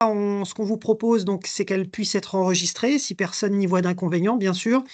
ce qu'on vous propose, donc, c'est qu'elle puisse être enregistrée, si personne n'y voit d'inconvénient, bien sûr.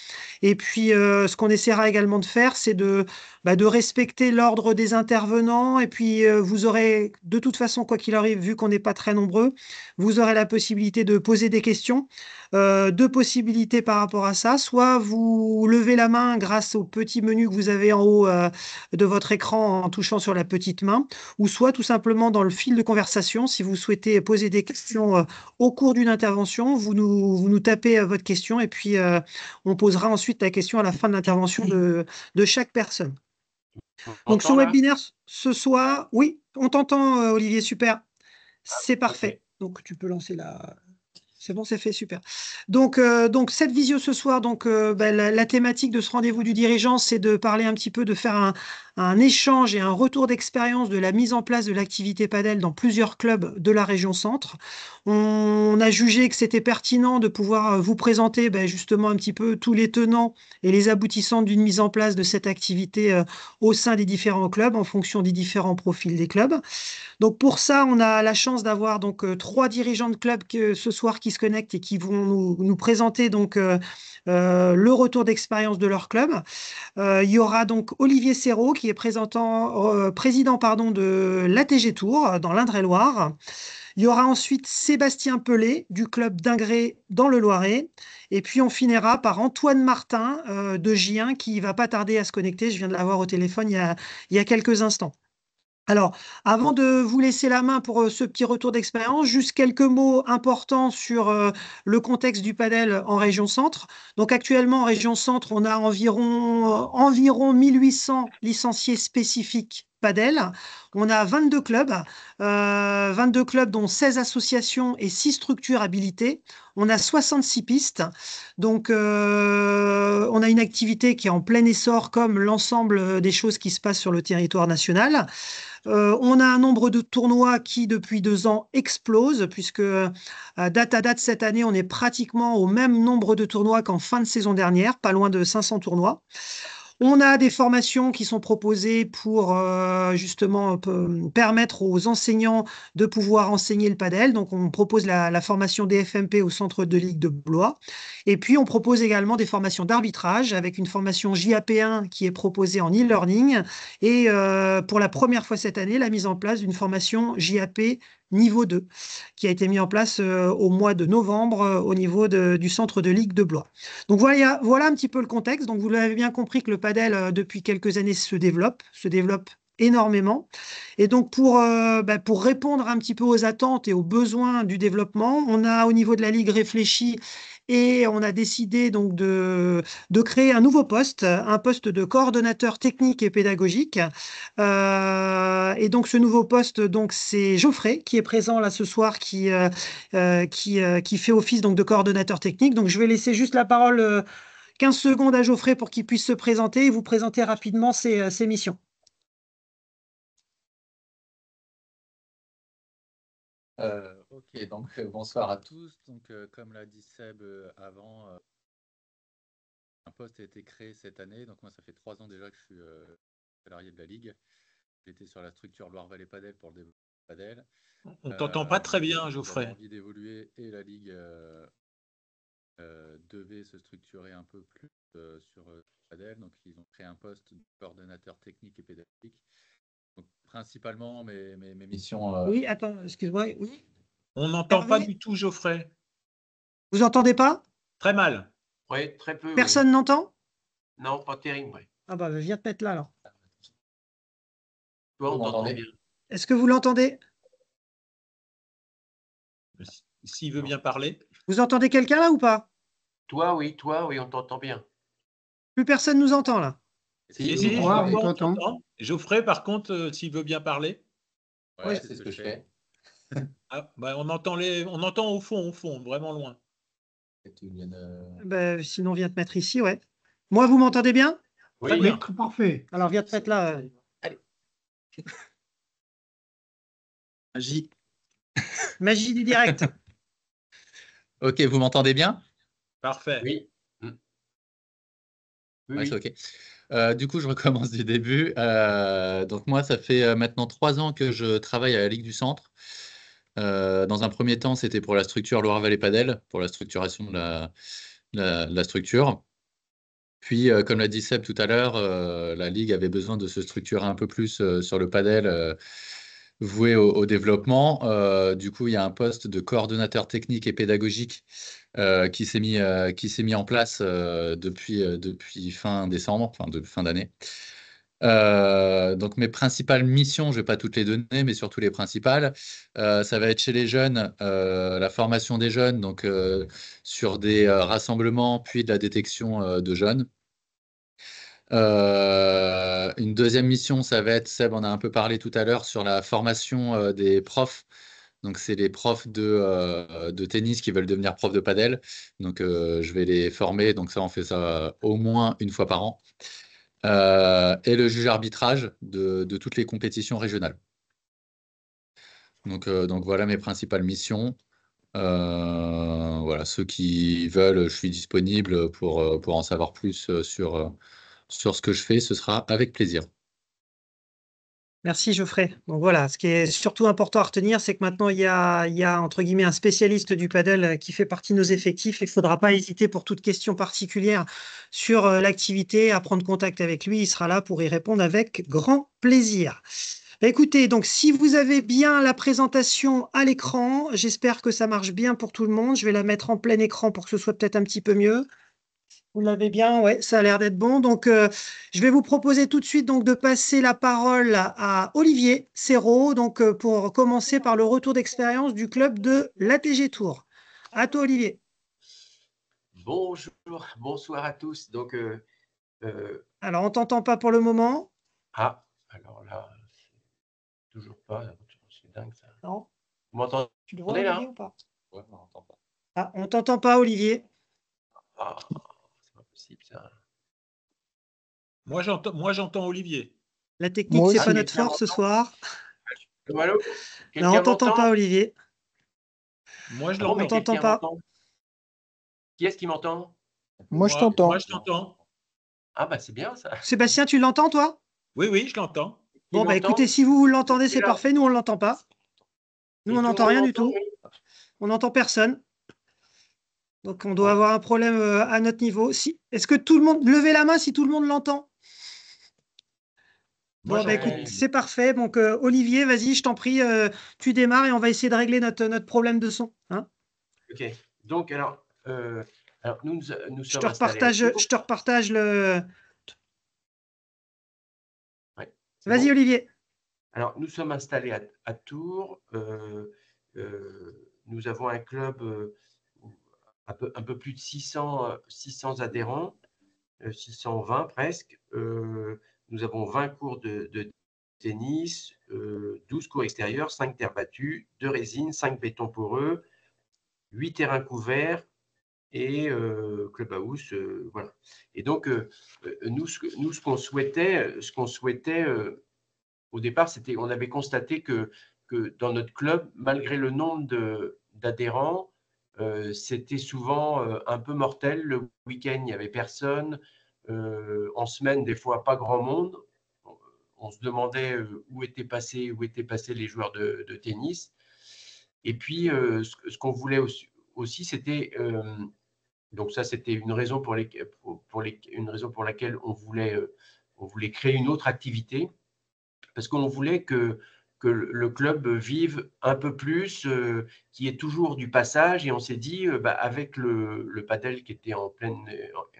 Et puis, ce qu'on essaiera également de faire, c'est de respecter l'ordre des intervenants. Et puis, vous aurez, de toute façon, quoi qu'il arrive, vu qu'on n'est pas très nombreux, vous aurez la possibilité de poser des questions. Deux possibilités par rapport à ça. Soit vous levez la main grâce au petit menu que vous avez en haut de votre écran en touchant sur la petite main, ou soit tout simplement dans le fil de conversation, si vous souhaitez poser des questions au cours d'une intervention, vous nous tapez votre question et puis on posera ensuite la question à la fin de l'intervention de chaque personne. Donc ce webinaire ce soir, oui, on t'entend Olivier, super, c'est parfait. Donc tu peux lancer la... C'est bon, c'est fait, super. Donc cette visio ce soir, la thématique de ce rendez-vous du dirigeant, c'est de parler un petit peu, de faire un échange et un retour d'expérience de la mise en place de l'activité padel dans plusieurs clubs de la région centre. On a jugé que c'était pertinent de pouvoir vous présenter justement un petit peu tous les tenants et les aboutissants d'une mise en place de cette activité au sein des différents clubs en fonction des différents profils des clubs. Donc pour ça, on a la chance d'avoir trois dirigeants de club ce soir qui se connectent et qui vont nous présenter le retour d'expérience de leur club. Il y aura donc Olivier Serrault qui est président de l'ATG Tour dans l'Indre-et-Loire. Il y aura ensuite Sébastien Pelé du club d'Ingré dans le Loiret. Et puis on finira par Antoine Martin de Gien qui ne va pas tarder à se connecter. Je viens de l'avoir au téléphone il y a quelques instants. Alors, avant de vous laisser la main pour ce petit retour d'expérience, juste quelques mots importants sur le contexte du padel en région centre. Donc actuellement, en région centre, on a environ 1800 licenciés spécifiques padel. On a 22 clubs, 22 clubs dont 16 associations et 6 structures habilitées. On a 66 pistes. Donc, on a une activité qui est en plein essor comme l'ensemble des choses qui se passent sur le territoire national. On a un nombre de tournois qui, depuis 2 ans, explose, puisque date à date, cette année, on est pratiquement au même nombre de tournois qu'en fin de saison dernière, pas loin de 500 tournois. On a des formations qui sont proposées pour justement permettre aux enseignants de pouvoir enseigner le padel. Donc, on propose la formation DFMP au centre de Ligue de Blois. Et puis, on propose également des formations d'arbitrage avec une formation JAP1 qui est proposée en e-learning. Et pour la première fois cette année, la mise en place d'une formation JAP niveau 2 qui a été mis en place au mois de novembre au niveau du centre de Ligue de Blois. Donc voilà un petit peu le contexte. Donc vous l'avez bien compris que le padel depuis quelques années se développe énormément. Et donc pour répondre un petit peu aux attentes et aux besoins du développement, on a au niveau de la Ligue réfléchi et on a décidé donc de créer un nouveau poste, un poste de coordonnateur technique et pédagogique. Et donc ce nouveau poste, donc c'est Geoffrey qui est présent là ce soir, qui fait office donc de coordonnateur technique. Donc je vais laisser juste la parole 15 secondes à Geoffrey pour qu'il puisse se présenter et vous présenter rapidement ses missions. Ok, donc bonsoir à tous. Donc, comme l'a dit Seb avant, un poste a été créé cette année. Donc moi, ça fait 3 ans déjà que je suis salarié de la Ligue. J'étais sur la structure Loire-Vallée Padel pour le développement Padel. On t'entend pas très bien, Geoffrey. J'avais envie d'évoluer et la Ligue devait se structurer un peu plus sur Padel. Donc ils ont créé un poste de coordonnateur technique et pédagogique. Donc, principalement mes missions. Oui, attends, excuse-moi. Oui. On n'entend pas du tout, Geoffrey. Vous entendez pas? Très mal. Oui, très peu. Personne n'entend? Non, pas terrible. Oui. Ah bah viens te mettre là alors. Toi, on t'entend bien. Est-ce que vous l'entendez? S'il veut bien parler. Vous entendez quelqu'un là ou pas? Toi, oui, on t'entend bien. Plus personne nous entend là. Si, on t'entend. Geoffrey, par contre, s'il veut bien parler. Ouais, c'est ce que je fais. Ah, bah, on entend au fond, vraiment loin. Sinon, viens te mettre ici, ouais. Moi, vous m'entendez bien? Oui, très bien. Parfait. Alors, viens te mettre là. Allez. Magie. Magie du direct. Ok, vous m'entendez bien? Parfait. Oui. Ouais, c'est ok. Du coup, je recommence du début. Donc moi, ça fait maintenant 3 ans que je travaille à la Ligue du Centre. Dans un premier temps, c'était pour la structure Loire Vallée Padel, pour la structuration de la structure. Puis, comme l'a dit Seb tout à l'heure, la Ligue avait besoin de se structurer un peu plus sur le padel, voué au développement. Du coup, il y a un poste de coordonnateur technique et pédagogique qui s'est mis en place depuis fin décembre, enfin de fin d'année. Donc mes principales missions, je ne vais pas toutes les donner, mais surtout les principales, ça va être chez les jeunes, la formation des jeunes, donc sur des rassemblements, puis de la détection de jeunes. Une deuxième mission, ça va être, Seb en a un peu parlé tout à l'heure, sur la formation des profs. Donc, c'est les profs de tennis qui veulent devenir profs de padel. Donc, je vais les former. Donc, ça, on fait ça au moins une fois par an. Et le juge arbitrage de toutes les compétitions régionales. Donc voilà mes principales missions. Voilà, ceux qui veulent, je suis disponible pour en savoir plus sur ce que je fais. Ce sera avec plaisir. Merci Geoffrey. Donc voilà, ce qui est surtout important à retenir, c'est que maintenant il y a entre guillemets un spécialiste du paddle qui fait partie de nos effectifs. Il ne faudra pas hésiter pour toute question particulière sur l'activité à prendre contact avec lui. Il sera là pour y répondre avec grand plaisir. Écoutez, donc si vous avez bien la présentation à l'écran, j'espère que ça marche bien pour tout le monde. Je vais la mettre en plein écran pour que ce soit peut-être un petit peu mieux. Vous l'avez bien, ouais, ça a l'air d'être bon. Donc, je vais vous proposer tout de suite donc, de passer la parole à Olivier Serrault, donc, pour commencer par le retour d'expérience du club de l'ATG Tours. À toi, Olivier. Bonjour, bonsoir à tous. Donc, Alors, on ne t'entend pas pour le moment. alors là, toujours pas. C'est dingue ça. Non, Vous m'entendez tu le vois, Olivier, là? ou pas? Ouais, on n'entend pas. Ah, on ne t'entend pas, Olivier. Ah, c'est pas possible ça. Moi, j'entends Olivier. La technique, Moi c'est aussi. pas notre force ce soir. Allô, allô. Non, on Quelqu'un ne t'entend pas, m'entend? Olivier. Moi, je Ah bon, On ne mais l'entends. t'entend quelqu'un pas. m'entend? Qui est-ce qui m'entend? Moi, je Moi, t'entends. je t'entends. Ah bah c'est bien ça. Sébastien, tu l'entends, toi? Oui, oui, je l'entends. Qui Bon, bah m'entend? écoutez, si vous l'entendez, Et c'est là, parfait. Nous, on ne l'entend pas. Nous, et on tout le n'entend monde rien du m'entend, tout. oui? On n'entend personne. Donc, on doit Bon. avoir un problème à notre niveau. Est-ce que tout le monde... Levez la main si tout le monde l'entend. Moi, Bon, bah j'entends écoute, Ouais. Olivier. c'est parfait. Donc, Olivier, vas-y, je t'en prie, tu démarres et on va essayer de régler notre problème de son. Hein. Ok. Donc alors nous Je te sommes installés à repartage, Tours. je te repartage le... Ouais, c'est Vas-y, bon? Olivier. Alors, nous sommes installés à Tours. Nous avons un club un peu plus de 600 adhérents, 620 presque. Nous avons 20 cours de tennis, 12 cours extérieurs, 5 terres battues, 2 résines, 5 bétons poreux, 8 terrains couverts et clubhouse. Voilà. Et donc, nous, ce qu'on souhaitait au départ, on avait constaté que dans notre club, malgré le nombre d'adhérents, c'était souvent un peu mortel. Le week-end, il n'y avait personne. En semaine, des fois, pas grand monde. On se demandait où étaient passés les joueurs de tennis. Et puis, ce qu'on voulait aussi c'était donc ça, c'était une raison une raison pour laquelle on voulait créer une autre activité parce qu'on voulait que le club vive un peu plus, qu'il y ait toujours du passage. Et on s'est dit, avec le padel qui était en pleine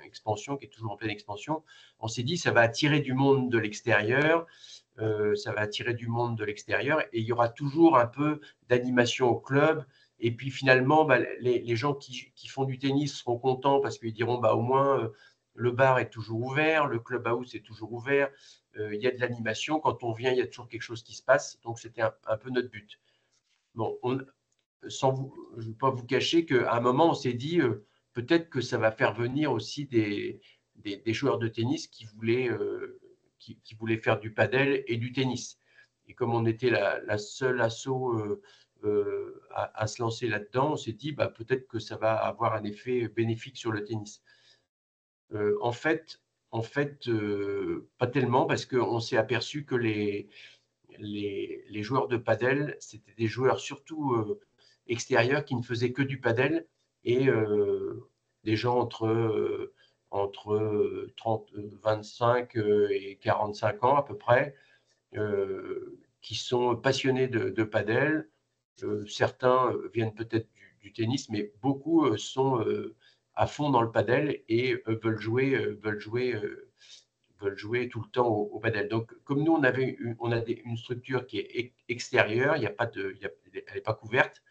expansion, qui est toujours en pleine expansion, on s'est dit, ça va attirer du monde de l'extérieur. Ça va attirer du monde de l'extérieur et il y aura toujours un peu d'animation au club. Et puis finalement, les gens qui font du tennis seront contents parce qu'ils diront au moins le bar est toujours ouvert, le clubhouse est toujours ouvert, il y a de l'animation. Quand on vient, il y a toujours quelque chose qui se passe. Donc c'était un peu notre but. Bon, je ne vais pas vous cacher qu'à un moment, on s'est dit peut-être que ça va faire venir aussi des joueurs de tennis qui voulaient faire du padel et du tennis. Et comme on était la seule asso à se lancer là-dedans, on s'est dit peut-être que ça va avoir un effet bénéfique sur le tennis. En fait, pas tellement parce qu'on s'est aperçu que les joueurs de padel, c'était des joueurs surtout extérieurs qui ne faisaient que du padel et des gens entre 30, 25 et 45 ans à peu près, qui sont passionnés de padel. Certains viennent peut-être du tennis, mais beaucoup sont à fond dans le padel et veulent jouer tout le temps au padel. Donc, comme nous, on a une structure qui est extérieure, il y a pas de, elle n'est pas couverte.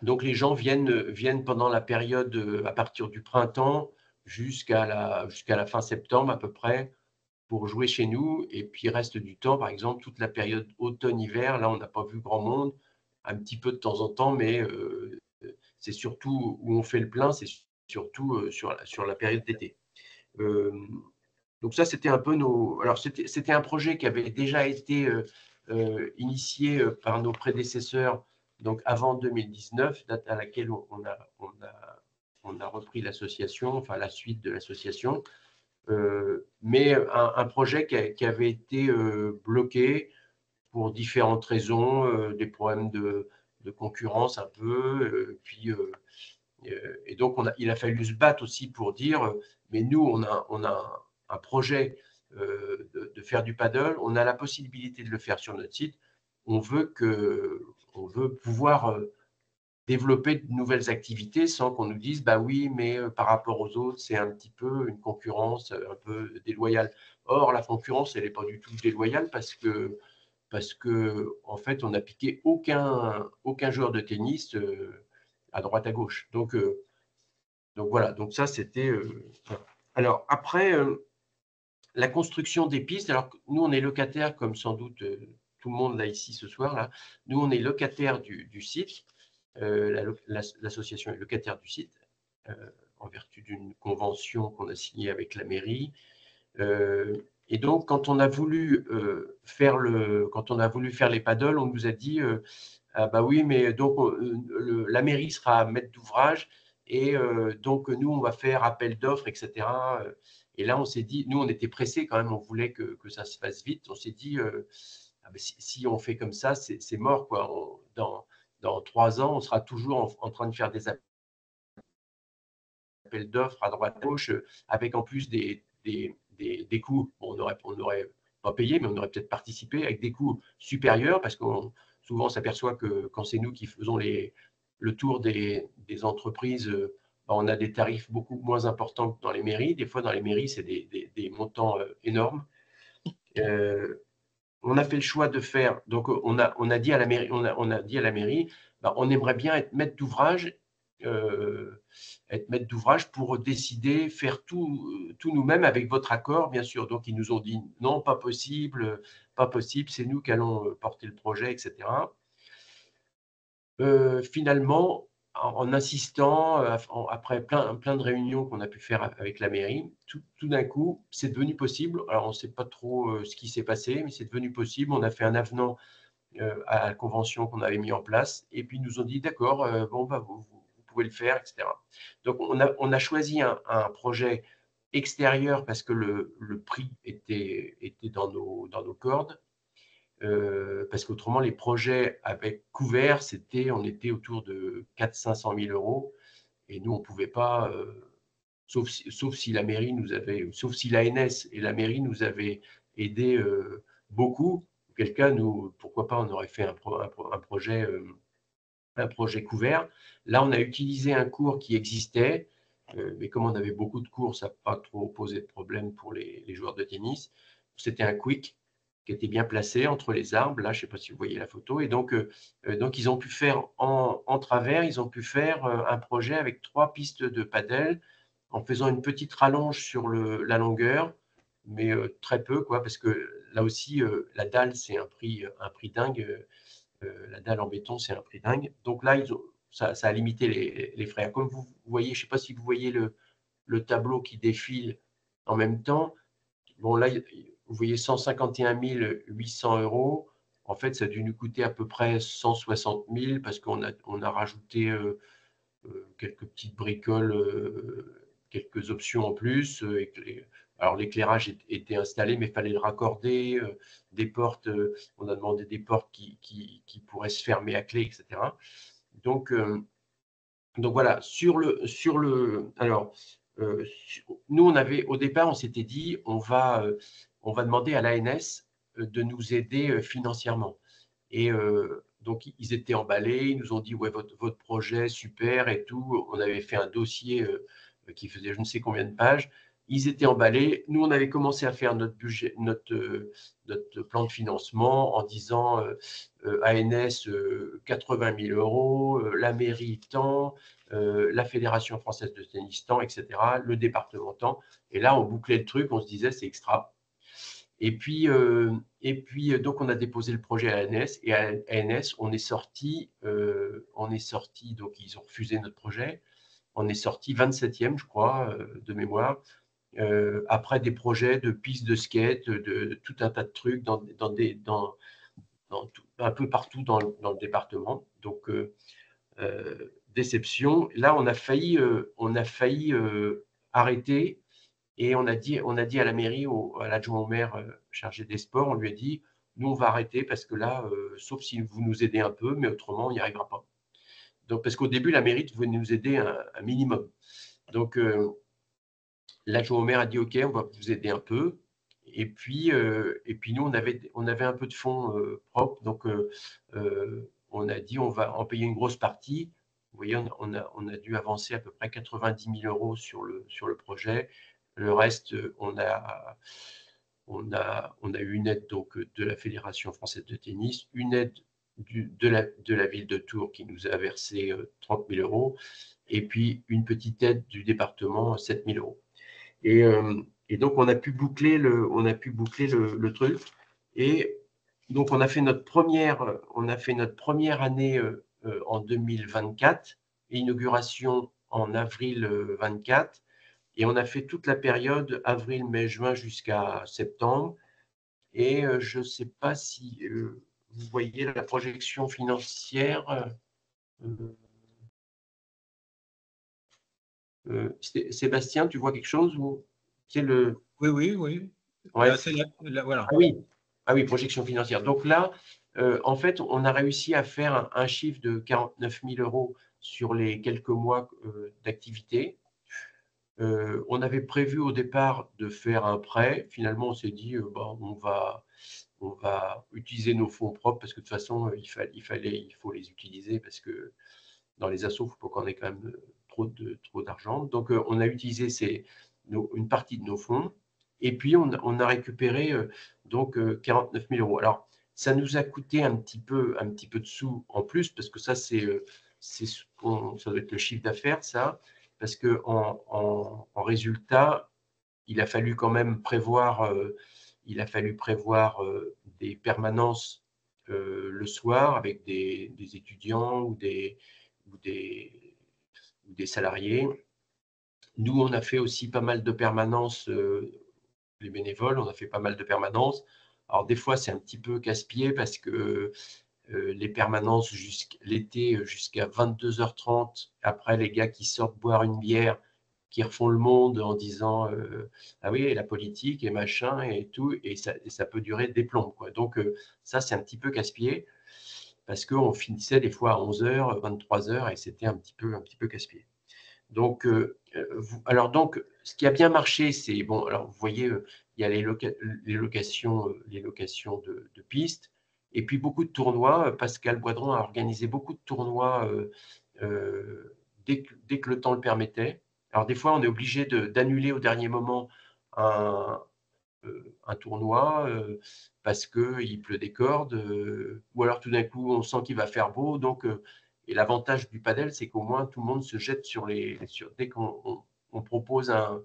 Donc, les gens viennent pendant la période à partir du printemps jusqu'à la fin septembre à peu près pour jouer chez nous. Et puis, reste du temps, par exemple, toute la période automne-hiver, là, on n'a pas vu grand monde, un petit peu de temps en temps, mais c'est surtout où on fait le plein, c'est surtout sur la période d'été. Donc ça, c'était un peu nos. Alors, c'était un projet qui avait déjà été initié par nos prédécesseurs, donc avant 2019, date à laquelle on a repris l'association, enfin la suite de l'association. Mais un projet qui avait été bloqué pour différentes raisons, des problèmes de concurrence un peu, et donc il a fallu se battre aussi pour dire, mais nous on a un projet de faire du paddle, on a la possibilité de le faire sur notre site, on veut pouvoir développer de nouvelles activités sans qu'on nous dise bah oui mais par rapport aux autres c'est un petit peu une concurrence un peu déloyale. Or la concurrence elle n'est pas du tout déloyale parce que en fait on n'a piqué aucun joueur de tennis à droite à gauche. Donc voilà, donc ça c'était alors après la construction des pistes. Alors nous on est locataire comme sans doute tout le monde là ici ce soir là, nous on est locataire du site. L'association est locataire du site en vertu d'une convention qu'on a signée avec la mairie. Et donc, quand on a voulu faire les paddles, on nous a dit ah bah oui, mais donc la mairie sera maître d'ouvrage et donc nous on va faire appel d'offres, etc. Et là on s'est dit, nous on était pressés quand même, on voulait que ça se fasse vite. On s'est dit ah bah, si on fait comme ça, c'est mort quoi. Dans 3 ans, on sera toujours en train de faire des appels d'offres à droite à gauche, avec en plus des coûts. Bon, on n'aurait pas payé, mais on aurait peut-être participé avec des coûts supérieurs, parce qu'on souvent s'aperçoit que quand c'est nous qui faisons le tour des entreprises, on a des tarifs beaucoup moins importants que dans les mairies. Des fois, dans les mairies, c'est des montants énormes. On a fait le choix de faire, donc on a dit à la mairie, on aimerait bien être maître d'ouvrage, pour décider, faire tout nous-mêmes avec votre accord, bien sûr. Donc ils nous ont dit non, pas possible, c'est nous qui allons porter le projet, etc. Finalement, en insistant, après plein de réunions qu'on a pu faire avec la mairie, tout d'un coup, c'est devenu possible. Alors, on ne sait pas trop ce qui s'est passé, mais c'est devenu possible. On a fait un avenant à la convention qu'on avait mis en place, et puis ils nous ont dit, d'accord, bon, bah, vous pouvez le faire, etc. Donc, on a choisi un projet extérieur parce que le prix était dans nos cordes. Parce qu'autrement, les projets avec couvert, on était autour de 400 000 à 500 000 euros. Et nous, on ne pouvait pas, sauf si la mairie nous avait, sauf si l'ANS et la mairie nous avaient aidé beaucoup. Auquel cas, nous, pourquoi pas, on aurait fait un projet couvert. Là, on a utilisé un cours qui existait, mais comme on avait beaucoup de cours, ça n'a pas trop posé de problème pour les joueurs de tennis. C'était un quick qui était bien placé entre les arbres. Là, je ne sais pas si vous voyez la photo. Et donc ils ont pu faire en travers, ils ont pu faire un projet avec 3 pistes de padel en faisant une petite rallonge sur la longueur, mais très peu, quoi, parce que là aussi, la dalle, c'est un prix dingue. La dalle en béton, c'est un prix dingue. Donc là, ça a limité les frais. Comme vous voyez, je ne sais pas si vous voyez le tableau qui défile en même temps. Bon, là, vous voyez 151 800 euros. En fait, ça a dû nous coûter à peu près 160 000 parce qu'on a rajouté quelques petites bricoles, quelques options en plus. Alors, l'éclairage était installé, mais il fallait le raccorder. Des portes, on a demandé des portes qui pourraient se fermer à clé, etc. Donc voilà, alors, nous, au départ, on s'était dit, on va demander à l'ANS de nous aider financièrement. Et donc, ils étaient emballés, ils nous ont dit, ouais, votre projet, super et tout. On avait fait un dossier qui faisait je ne sais combien de pages. Ils étaient emballés. Nous, on avait commencé à faire notre budget, notre plan de financement en disant ANS 80 000 euros, la mairie tant, la Fédération française de tennis tant, etc., le département tant. Et là, on bouclait le truc, on se disait, c'est extra. Et puis, donc, on a déposé le projet à l'ANS et à l'ANS, on est sorti, donc ils ont refusé notre projet. On est sorti 27e, je crois, de mémoire, après des projets de pistes de skate, de tout un tas de trucs un peu partout dans le département. Donc, déception. Là, on a failli arrêter. Et on a dit à la mairie, à l'adjoint au maire chargé des sports, on lui a dit, nous, on va arrêter parce que là, sauf si vous nous aidez un peu, mais autrement, on n'y arrivera pas. Donc, parce qu'au début, la mairie voulait nous aider un minimum. Donc, l'adjoint au maire a dit, OK, on va vous aider un peu. Et puis nous, on avait un peu de fonds propres. Donc, on a dit, on va en payer une grosse partie. Vous voyez, on a dû avancer à peu près 90 000 euros sur le projet. Le reste, on a eu une aide donc, de la Fédération française de tennis, une aide de la ville de Tours qui nous a versé 30 000 euros, et puis une petite aide du département, 7 000 euros. Et donc, on a pu boucler le truc. Et donc, on a fait notre première année en 2024, inauguration en avril 24. Et on a fait toute la période avril, mai, juin jusqu'à septembre. Et je ne sais pas si vous voyez la projection financière. Sébastien, tu vois quelque chose ou c'est le... Oui, oui, oui. Ouais. Voilà. Ah oui, projection financière. Donc là, en fait, on a réussi à faire un chiffre de 49 000 euros sur les quelques mois d'activité. On avait prévu au départ de faire un prêt. Finalement, on s'est dit, on va utiliser nos fonds propres parce que de toute façon, il faut les utiliser parce que dans les assos, il faut qu'on ait quand même trop d'argent. Donc, on a utilisé une partie de nos fonds et puis on a récupéré donc 49 000 euros. Alors, ça nous a coûté un petit peu de sous en plus parce que ça, ça doit être le chiffre d'affaires, ça, parce que en résultat, il a fallu quand même prévoir, des permanences le soir avec des étudiants ou des salariés. Nous, on a fait aussi pas mal de permanences, les bénévoles, on a fait pas mal de permanences. Alors, des fois, c'est un petit peu casse-pied parce que les permanences l'été jusqu'à 22h30, après, les gars qui sortent boire une bière, qui refont le monde en disant ah oui, la politique et machin et tout, et ça peut durer des plombs, quoi. Donc, ça, c'est un petit peu casse-pied parce qu'on finissait des fois à 11h, 23h et c'était un petit peu casse-pied. Donc, donc, ce qui a bien marché, c'est bon. Alors, vous voyez, il y a les locations de pistes, et puis beaucoup de tournois. Pascal Boidron a organisé beaucoup de tournois dès que le temps le permettait. Alors, des fois, on est obligé d'annuler au dernier moment un tournoi parce qu'il pleut des cordes, ou alors tout d'un coup, on sent qu'il va faire beau. Donc, et l'avantage du padel, c'est qu'au moins, tout le monde se jette dès qu'on propose un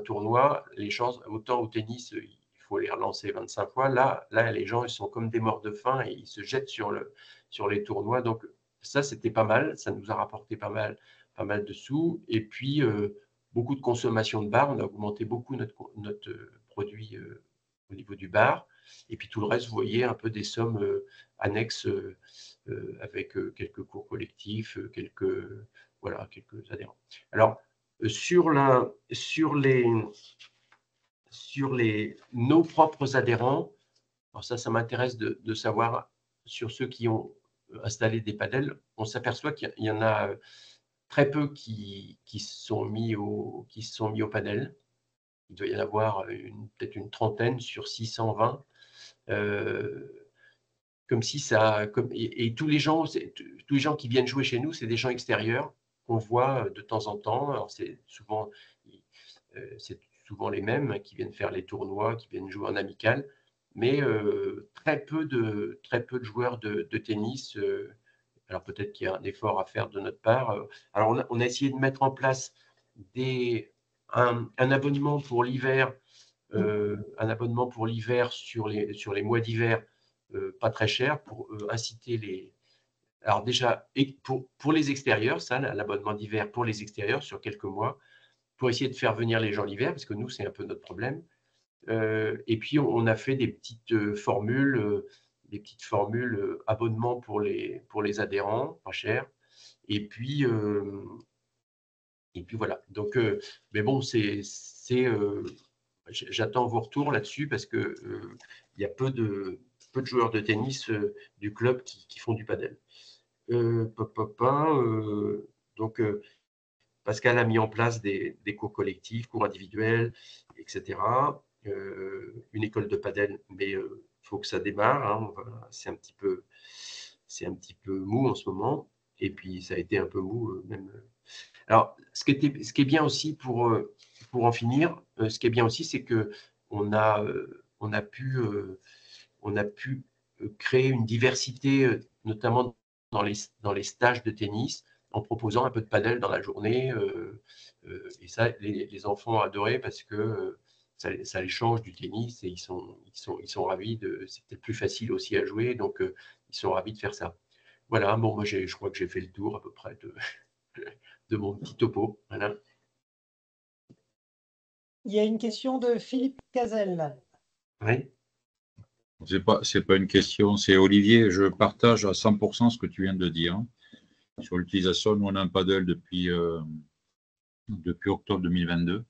tournoi, les chances, autant au tennis, il faut les relancer 25 fois. Là, les gens, ils sont comme des morts de faim et ils se jettent sur les tournois. Donc, ça, c'était pas mal. Ça nous a rapporté pas mal de sous. Et puis, beaucoup de consommation de bar. On a augmenté beaucoup notre produit au niveau du bar. Et puis, tout le reste, vous voyez, un peu des sommes annexes avec quelques cours collectifs, quelques adhérents. Alors, sur les sur nos propres adhérents, alors ça m'intéresse de savoir sur ceux qui ont installé des padels, on s'aperçoit qu'il y en a très peu qui se sont mis au padel. Il doit y en avoir peut-être une trentaine sur 620. Comme si ça, et tous les gens qui viennent jouer chez nous, c'est des gens extérieurs qu'on voit de temps en temps. Alors c'est souvent les mêmes qui viennent faire les tournois, qui viennent jouer en amical, mais très peu de joueurs de tennis. Alors peut-être qu'il y a un effort à faire de notre part. Alors on a essayé de mettre en place un abonnement pour l'hiver, sur les mois d'hiver, pas très cher, pour inciter les. Alors déjà, et pour les extérieurs, ça, l'abonnement d'hiver pour les extérieurs sur quelques mois, pour essayer de faire venir les gens l'hiver, parce que nous, c'est un peu notre problème. Et puis, on a fait des petites formules, abonnement pour les adhérents, pas cher. Et puis voilà. Donc, mais bon, j'attends vos retours là-dessus parce que il y a peu de joueurs de tennis du club qui font du padel. Donc, Pascal a mis en place des cours collectifs, cours individuels, etc. Une école de padel, mais il faut que ça démarre. Hein. C'est un petit peu mou en ce moment. Et puis, ça a été un peu mou même. Alors, ce qui est bien aussi pour en finir, ce qui est bien aussi, c'est que on a pu créer une diversité, notamment dans les stages de tennis, en proposant un peu de padel dans la journée. Et ça, les enfants ont adoré parce que ça les change du tennis et ils sont ravis c'est peut-être plus facile aussi à jouer, donc ils sont ravis de faire ça. Voilà, bon, moi je crois que j'ai fait le tour à peu près de mon petit topo. Voilà. Il y a une question de Philippe Cazel. Oui. C'est pas une question, c'est Olivier. Je partage à 100% ce que tu viens de dire. Sur l'utilisation, nous on a un paddle depuis octobre 2022.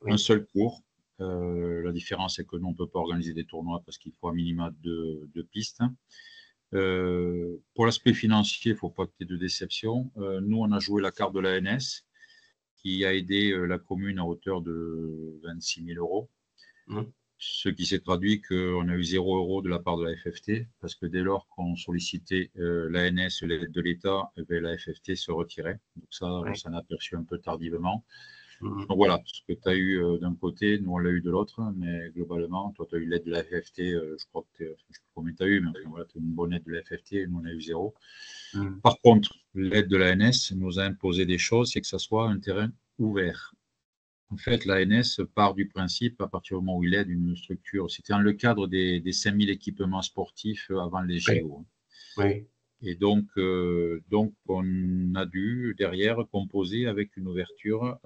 Oui. Un seul cours. La différence, c'est que nous, on ne peut pas organiser des tournois parce qu'il faut un minimum de pistes. Pour l'aspect financier, il ne faut pas qu'il y ait de déception. Nous, on a joué la carte de l'ANS qui a aidé la commune à hauteur de 26 000 euros. Ce qui s'est traduit qu'on a eu 0 euros de la part de la FFT, parce que dès lors qu'on sollicitait l'ANS, l'aide de l'État, la FFT se retirait. Donc ça, oui. On a aperçu un peu tardivement. Donc voilà, ce que tu as eu d'un côté, nous on l'a eu de l'autre, mais globalement, toi tu as eu l'aide de la FFT, je crois que je sais pas combien tu as eu, mais enfin, voilà, tu as une bonne aide de la FFT, nous on a eu 0. Par contre, l'aide de l'ANS nous a imposé des choses, c'est que ça soit un terrain ouvert. En fait, l'ANS part du principe, à partir du moment où il aide une structure, c'était dans le cadre des 5000 équipements sportifs avant les JO. Oui. Et donc, on a dû, derrière, composer avec une ouverture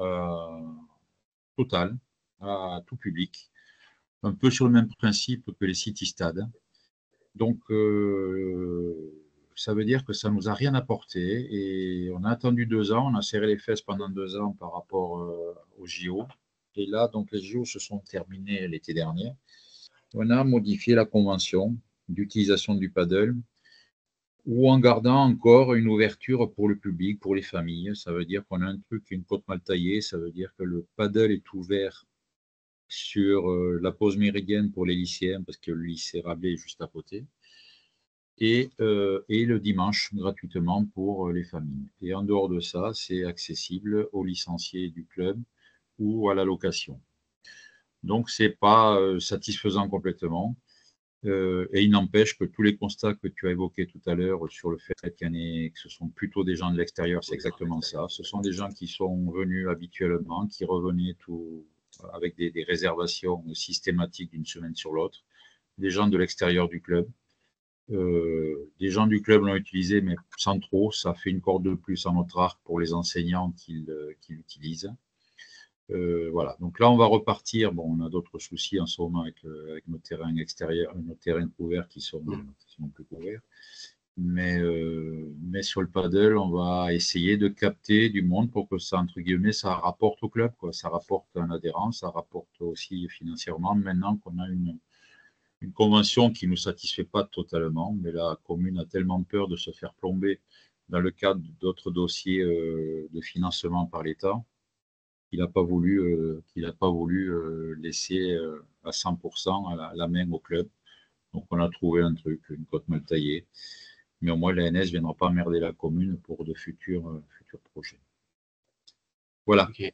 totale à tout public, un peu sur le même principe que les city-stades. Donc, ça veut dire que ça ne nous a rien apporté et on a attendu 2 ans, on a serré les fesses pendant 2 ans par rapport aux JO. Et là, donc, les JO se sont terminés l'été dernier. On a modifié la convention d'utilisation du paddle ou en gardant encore une ouverture pour le public, pour les familles. Ça veut dire qu'on a un truc, une côte mal taillée, ça veut dire que le paddle est ouvert sur la pause méridienne pour les lycéens, parce que le lycée Rabelais est juste à côté. Et le dimanche gratuitement pour les familles. Et en dehors de ça, c'est accessible aux licenciés du club ou à la location. Donc, ce n'est pas satisfaisant complètement. Et il n'empêche que tous les constats que tu as évoqués tout à l'heure sur le fait que ce sont plutôt des gens de l'extérieur, c'est exactement ça. Ce sont des gens qui sont venus habituellement, qui revenaient avec des réservations systématiques d'une semaine sur l'autre, des gens de l'extérieur du club. Des gens du club l'ont utilisé, mais sans trop. Ça fait une corde de plus en notre arc pour les enseignants qui l'utilisent. Voilà. Donc là, on va repartir. Bon, on a d'autres soucis en ce moment avec nos terrains extérieurs, nos terrains couverts qui sont plus couverts. Mais sur le paddle, on va essayer de capter du monde pour que ça, entre guillemets, ça rapporte au club, quoi. Ça rapporte un adhérent, ça rapporte peu aussi financièrement, maintenant qu'on a une convention qui ne nous satisfait pas totalement, mais la commune a tellement peur de se faire plomber dans le cadre d'autres dossiers de financement par l'État qu'il n'a pas voulu, laisser à 100% la main au club. Donc on a trouvé un truc, une cote mal taillée. Mais au moins l'ANS ne viendra pas emmerder la commune pour de futurs projets. Voilà. Ok.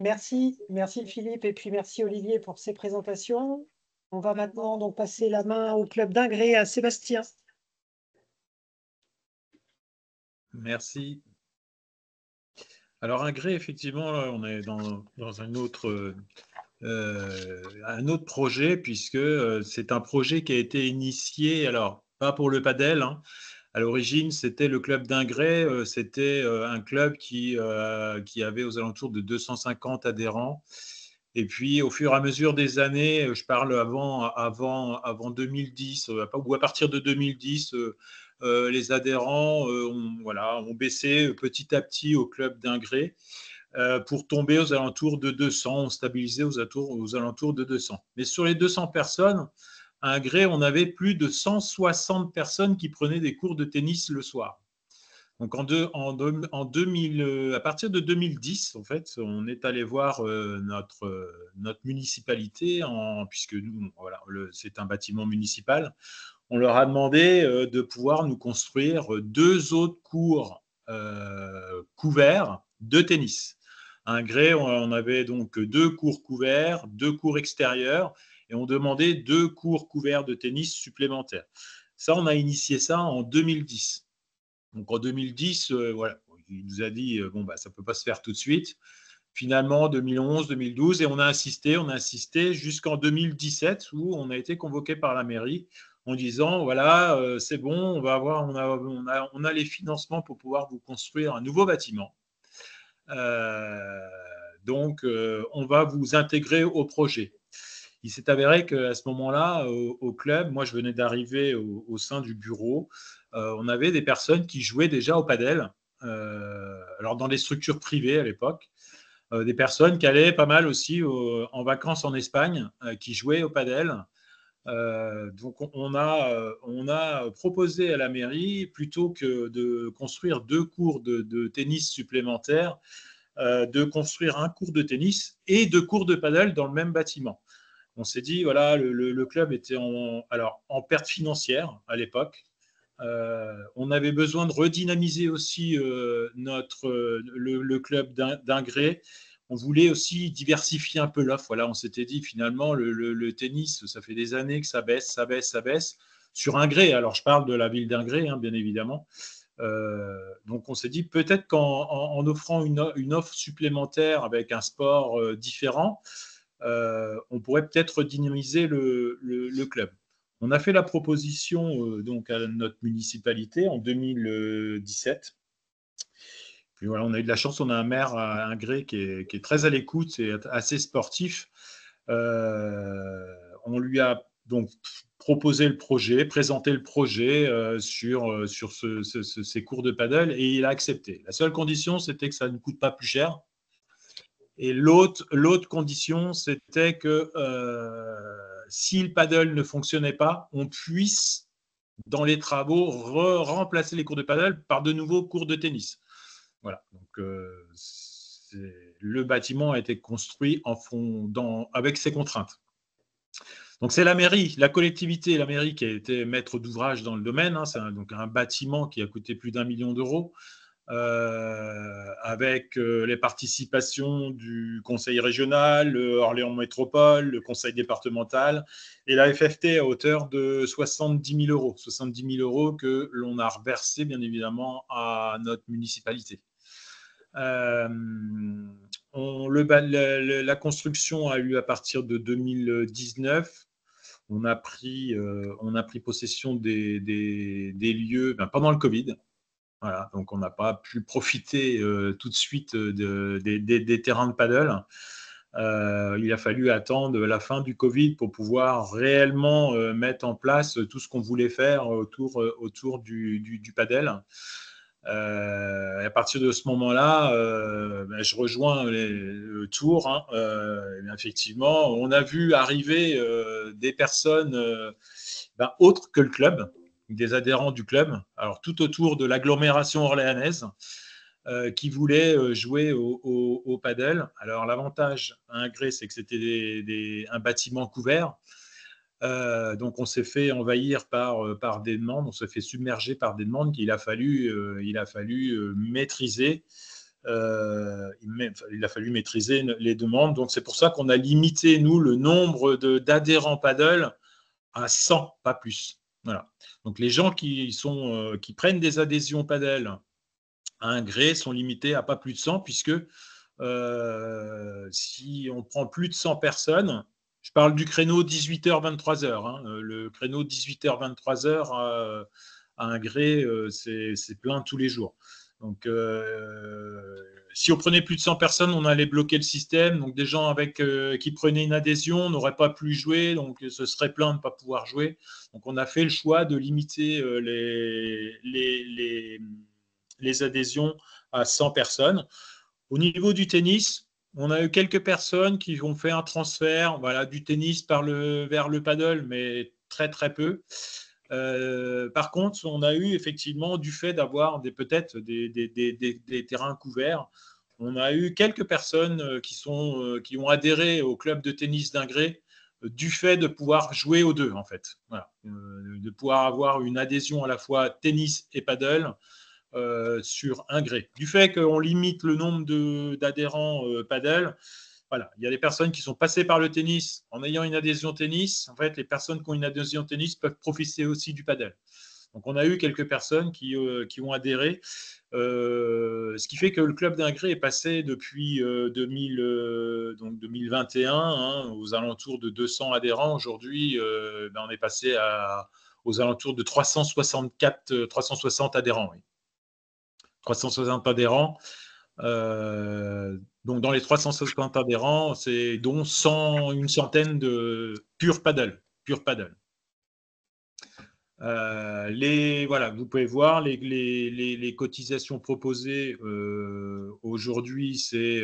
Merci Philippe et puis merci Olivier pour ces présentations. On va maintenant donc passer la main au club d'Ingré, à Sébastien. Merci. Alors, Ingré, effectivement, là, on est dans un autre projet, puisque c'est un projet qui a été initié, alors, pas pour le padel, hein. À l'origine, c'était le club d'Ingré, c'était un club qui avait aux alentours de 250 adhérents. Et puis, au fur et à mesure des années, je parle avant 2010, ou à partir de 2010, les adhérents ont baissé petit à petit au club d'Ingré pour tomber aux alentours de 200, on stabilisait aux alentours de 200. Mais sur les 200 personnes, à Ingré, on avait plus de 160 personnes qui prenaient des cours de tennis le soir. Donc à partir de 2010, en fait, on est allé voir notre municipalité, puisque nous, voilà, c'est un bâtiment municipal. On leur a demandé de pouvoir nous construire 2 autres cours couverts de tennis. À Ingré, on avait donc 2 cours couverts, 2 cours extérieurs, et on demandait 2 cours couverts de tennis supplémentaires. Ça, on a initié ça en 2010. Donc en 2010, voilà, il nous a dit ça ne peut pas se faire tout de suite. Finalement, 2011, 2012, et on a insisté jusqu'en 2017 où on a été convoqué par la mairie en disant voilà, c'est bon, on a les financements pour pouvoir vous construire un nouveau bâtiment. Donc, on va vous intégrer au projet. Il s'est avéré qu'à ce moment-là, au club, moi je venais d'arriver au sein du bureau, on avait des personnes qui jouaient déjà au padel, alors dans les structures privées à l'époque, des personnes qui allaient pas mal aussi en vacances en Espagne, qui jouaient au padel. Donc on a proposé à la mairie, plutôt que de construire 2 cours de tennis supplémentaires, de construire un cours de tennis et 2 cours de padel dans le même bâtiment. On s'est dit, voilà, le club était en perte financière à l'époque. On avait besoin de redynamiser aussi le club d'Ingré. On voulait aussi diversifier un peu l'offre. Voilà, on s'était dit, finalement, le tennis, ça fait des années que ça baisse. Sur Ingré, alors je parle de la ville d'Ingré, hein, bien évidemment. Donc on s'est dit, peut-être qu'en offrant une offre supplémentaire avec un sport différent, on pourrait peut-être dynamiser le club. On a fait la proposition donc à notre municipalité en 2017. Puis voilà, on a eu de la chance, on a un maire à Ingré qui est très à l'écoute et assez sportif. On lui a donc proposé le projet, présenté le projet sur ces cours de paddle, et il a accepté. La seule condition, c'était que ça ne coûte pas plus cher. Et l'autre condition, c'était que si le paddle ne fonctionnait pas, on puisse, dans les travaux, remplacer les cours de paddle par de nouveaux cours de tennis. Voilà. Donc, le bâtiment a été construit avec ces contraintes. Donc, c'est la mairie, la collectivité, la mairie qui a été maître d'ouvrage dans le domaine. Hein. C'est donc un bâtiment qui a coûté plus d'1 million d'euros. Avec les participations du conseil régional, Orléans Métropole, le conseil départemental et la FFT à hauteur de 70 000 euros. 70 000 euros que l'on a reversé, bien évidemment, à notre municipalité. La construction a eu à partir de 2019. On a pris possession des lieux pendant le Covid. Voilà, donc on n'a pas pu profiter tout de suite des terrains de paddle. Il a fallu attendre la fin du Covid pour pouvoir réellement mettre en place tout ce qu'on voulait faire autour du paddle. À partir de ce moment-là, je rejoins le tour. Hein, effectivement, on a vu arriver des personnes autres que le club, des adhérents du club, alors tout autour de l'agglomération orléanaise, qui voulaient jouer au paddle. Alors l'avantage à Ingré, c'est que c'était un bâtiment couvert. Donc on s'est fait envahir par des demandes, on s'est fait submerger par des demandes qu'il a fallu maîtriser. Il a fallu maîtriser les demandes. Donc c'est pour ça qu'on a limité, nous, le nombre d'adhérents paddle à 100, pas plus. Voilà. Donc les gens qui prennent des adhésions paddle à Ingré sont limités à pas plus de 100, puisque si on prend plus de 100 personnes, je parle du créneau 18h-23h, hein, le créneau 18h-23h à Ingré, c'est plein tous les jours. Donc, si on prenait plus de 100 personnes, on allait bloquer le système. Donc, des gens qui prenaient une adhésion n'auraient pas pu jouer, donc ce serait plein de ne pas pouvoir jouer. Donc, on a fait le choix de limiter les adhésions à 100 personnes. Au niveau du tennis, on a eu quelques personnes qui ont fait un transfert, voilà, du tennis vers le paddle, mais très très peu. Par contre, on a eu effectivement, du fait d'avoir peut-être des terrains couverts, on a eu quelques personnes qui ont adhéré au club de tennis d'Ingré du fait de pouvoir jouer aux deux, en fait. Voilà. De pouvoir avoir une adhésion à la fois tennis et paddle sur Ingré. Du fait qu'on limite le nombre d'adhérents paddle, voilà, il y a des personnes qui sont passées par le tennis en ayant une adhésion tennis. En fait, les personnes qui ont une adhésion tennis peuvent profiter aussi du paddle. Donc, on a eu quelques personnes qui ont adhéré, ce qui fait que le club d'Ingré est passé depuis 2021 hein, aux alentours de 200 adhérents. Aujourd'hui, on est passé aux alentours de 360 adhérents. Oui. 360 adhérents. Donc, dans les 360 adhérents, c'est dont une centaine de pure paddle. Voilà, vous pouvez voir les cotisations proposées aujourd'hui, c'est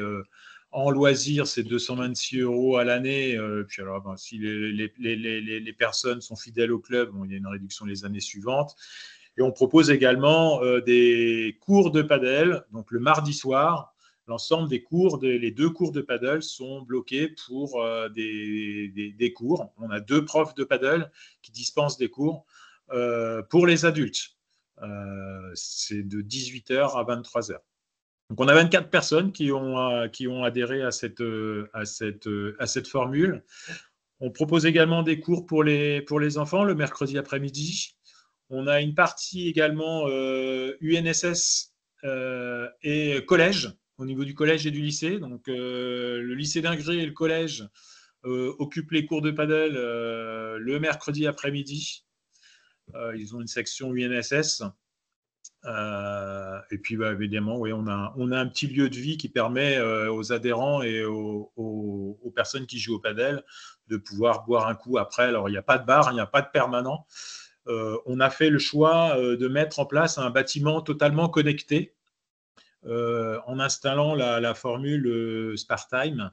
en loisirs, c'est 226 € à l'année. Puis alors, si les personnes sont fidèles au club, il y a une réduction les années suivantes. Et on propose également des cours de paddle. Donc le mardi soir, l'ensemble les 2 cours de paddle sont bloqués pour des cours. On a 2 profs de paddle qui dispensent des cours pour les adultes. C'est de 18h à 23h. Donc on a 24 personnes qui ont adhéré à cette formule. On propose également des cours pour les enfants le mercredi après-midi. On a une partie également UNSS et collège, au niveau du collège et du lycée. Donc, le lycée d'Ingré et le collège occupent les cours de paddle le mercredi après-midi. Ils ont une section UNSS. Et puis, évidemment, oui, on a un petit lieu de vie qui permet aux adhérents et aux personnes qui jouent au paddle de pouvoir boire un coup après. Alors, il n'y a pas de bar, il n'y a pas de permanent. On a fait le choix de mettre en place un bâtiment totalement connecté en installant la formule SparTime.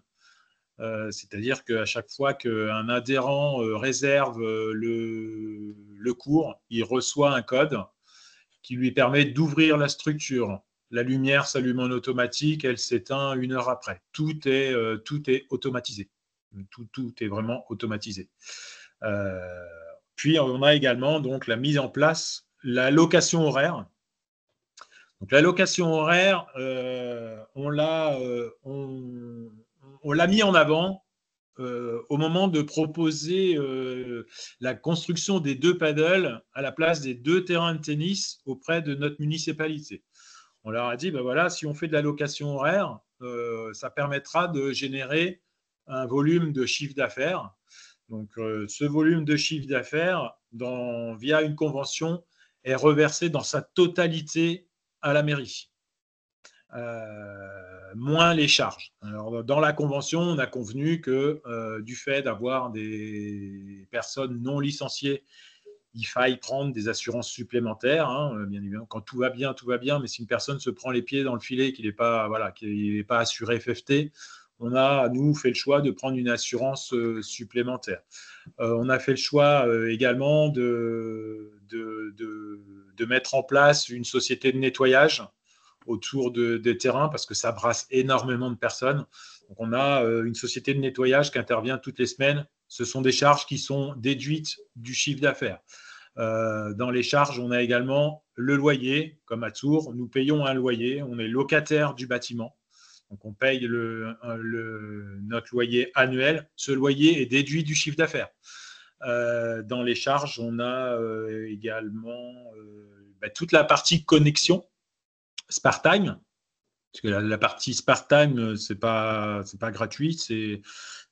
C'est-à-dire qu'à chaque fois qu'un adhérent réserve le cours, il reçoit un code qui lui permet d'ouvrir la structure. La lumière s'allume en automatique, elle s'éteint 1 heure après. Tout est automatisé. Tout est vraiment automatisé. Puis, on a également donc, la mise en place, la location horaire. Donc, la location horaire, on l'a mis en avant au moment de proposer la construction des 2 paddles à la place des 2 terrains de tennis auprès de notre municipalité. On leur a dit, voilà, si on fait de la location horaire, ça permettra de générer un volume de chiffre d'affaires. Donc, ce volume de chiffre d'affaires, via une convention, est reversé dans sa totalité à la mairie, moins les charges. Alors, dans la convention, on a convenu que du fait d'avoir des personnes non licenciées, il faille prendre des assurances supplémentaires. Hein, bien évidemment, quand tout va bien, mais si une personne se prend les pieds dans le filet, qu'il n'est pas, voilà, qu'il n'est pas assuré FFT, on a, nous, fait le choix de prendre une assurance supplémentaire. On a fait le choix également de mettre en place une société de nettoyage autour des terrains parce que ça brasse énormément de personnes. Donc, on a une société de nettoyage qui intervient toutes les semaines. Ce sont des charges qui sont déduites du chiffre d'affaires. Dans les charges, on a également le loyer, comme à Tours. Nous payons un loyer, on est locataire du bâtiment. Donc, on paye notre loyer annuel. Ce loyer est déduit du chiffre d'affaires. Dans les charges, on a également toute la partie connexion, Spartime. Parce que la partie Spartime, ce n'est pas gratuit. C'est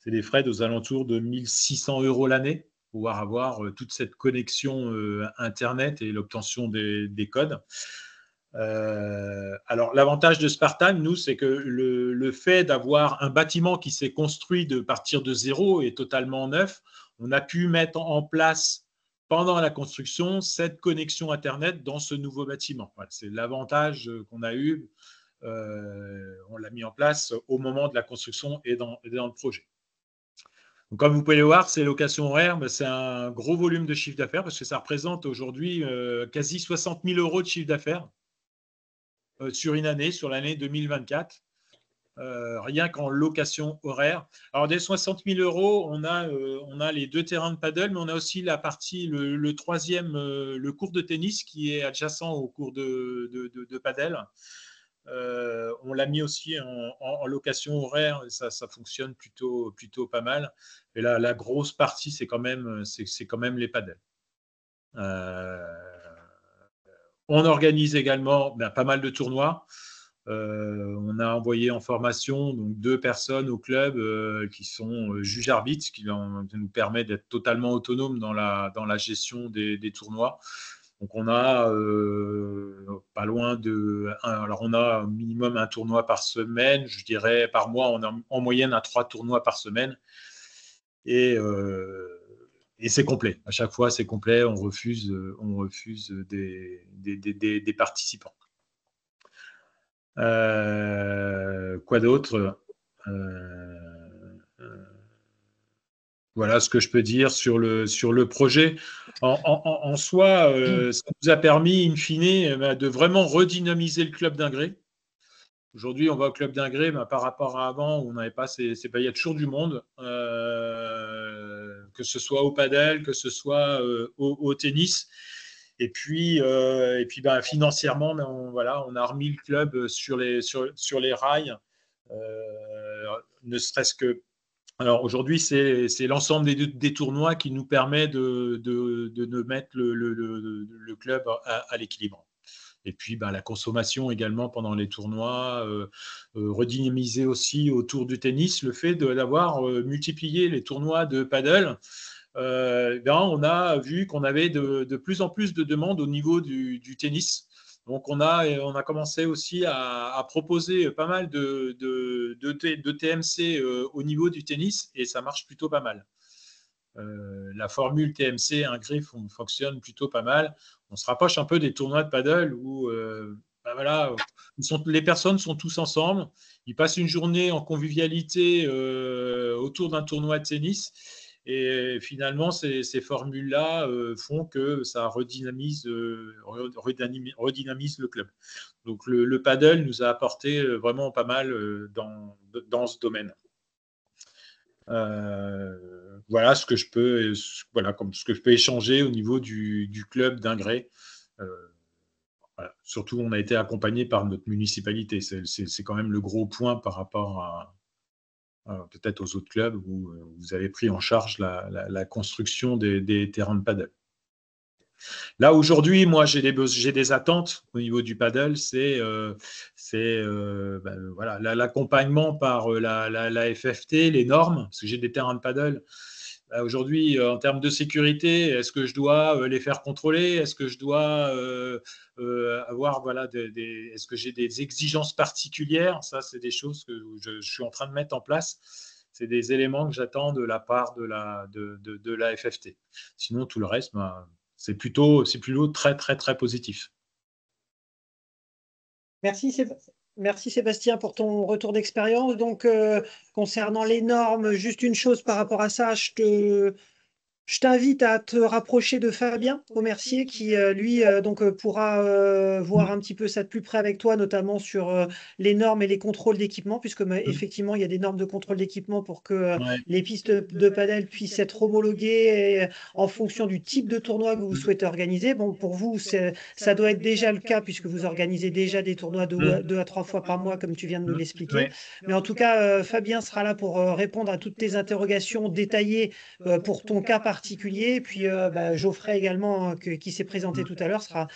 des frais aux alentours de 1 600 € l'année pour pouvoir avoir toute cette connexion Internet et l'obtention des codes. Alors, l'avantage de Spartime, nous, c'est que le fait d'avoir un bâtiment qui s'est construit de partir de zéro et totalement neuf, on a pu mettre en place pendant la construction cette connexion Internet dans ce nouveau bâtiment. Voilà, c'est l'avantage qu'on a eu. On l'a mis en place au moment de la construction et dans le projet. Donc, comme vous pouvez le voir, ces locations horaires, c'est un gros volume de chiffre d'affaires parce que ça représente aujourd'hui quasi 60 000 € de chiffre d'affaires sur une année, sur l'année 2024, rien qu'en location horaire. Alors, des 60 000 €, on a les 2 terrains de paddle, mais on a aussi la partie, le troisième, le cours de tennis qui est adjacent au cours de paddle. On l'a mis aussi en location horaire et ça fonctionne plutôt pas mal. Et là, la grosse partie, c'est quand même les paddles. On organise également pas mal de tournois. On a envoyé en formation donc 2 personnes au club qui sont juges arbitres, qui nous permet d'être totalement autonome dans la gestion des tournois. Donc, on a pas loin alors on a un minimum un tournoi par semaine, je dirais par mois, on a en moyenne à 3 tournois par semaine. Et c'est complet. À chaque fois, c'est complet. On refuse des participants. Quoi d'autre? Voilà ce que je peux dire sur le projet. En soi, ça nous a permis, in fine, de vraiment redynamiser le club d'Ingré. Aujourd'hui, on va au club d'Ingré, par rapport à avant, où on n'avait pas il y a toujours du monde, que ce soit au padel, que ce soit au tennis. Et puis financièrement, on a remis le club sur les rails, ne serait-ce que. Alors aujourd'hui, c'est l'ensemble des tournois qui nous permet de mettre le club à l'équilibre. Et puis la consommation également pendant les tournois, redynamiser aussi autour du tennis, le fait d'avoir multiplié les tournois de paddle. On a vu qu'on avait de plus en plus de demandes au niveau du tennis. Donc, on a commencé aussi à proposer pas mal de TMC au niveau du tennis et ça marche plutôt pas mal. La formule TMC Ingré fonctionne plutôt pas mal. On se rapproche un peu des tournois de paddle où les personnes sont tous ensemble. Ils passent une journée en convivialité autour d'un tournoi de tennis. Et finalement, ces formules-là font que ça redynamise le club. Donc, le paddle nous a apporté vraiment pas mal dans ce domaine. Voilà ce que je peux échanger au niveau du club d'Ingré. Voilà. Surtout, on a été accompagné par notre municipalité. C'est quand même le gros point par rapport à peut-être aux autres clubs où vous avez pris en charge la construction des terrains de paddle. Là, aujourd'hui, moi, j'ai des attentes au niveau du paddle. C'est l'accompagnement par la FFT, les normes, parce que j'ai des terrains de paddle. Aujourd'hui, en termes de sécurité, est-ce que je dois les faire contrôler? Est-ce que je dois avoir est-ce que j'ai des exigences particulières? Ça, c'est des choses que je suis en train de mettre en place. C'est des éléments que j'attends de la part de la FFT. Sinon, tout le reste, c'est plutôt très, très, très positif. Merci Sébastien pour ton retour d'expérience. Donc, concernant les normes, juste une chose par rapport à ça, je t'invite à te rapprocher de Fabien Aumercier qui, lui, pourra voir un petit peu ça de plus près avec toi, notamment sur les normes et les contrôles d'équipement, puisque effectivement, il y a des normes de contrôle d'équipement pour que Ouais. les pistes de padel puissent être homologuées en fonction du type de tournoi que vous souhaitez organiser. Bon, pour vous, ça doit être déjà le cas, puisque vous organisez déjà des tournois 2 à 3 fois par mois, comme tu viens de nous l'expliquer. Ouais. Mais en tout cas, Fabien sera là pour répondre à toutes tes interrogations détaillées pour ton cas particulier. Et puis Geoffrey également, qui s'est présenté tout à l'heure, sera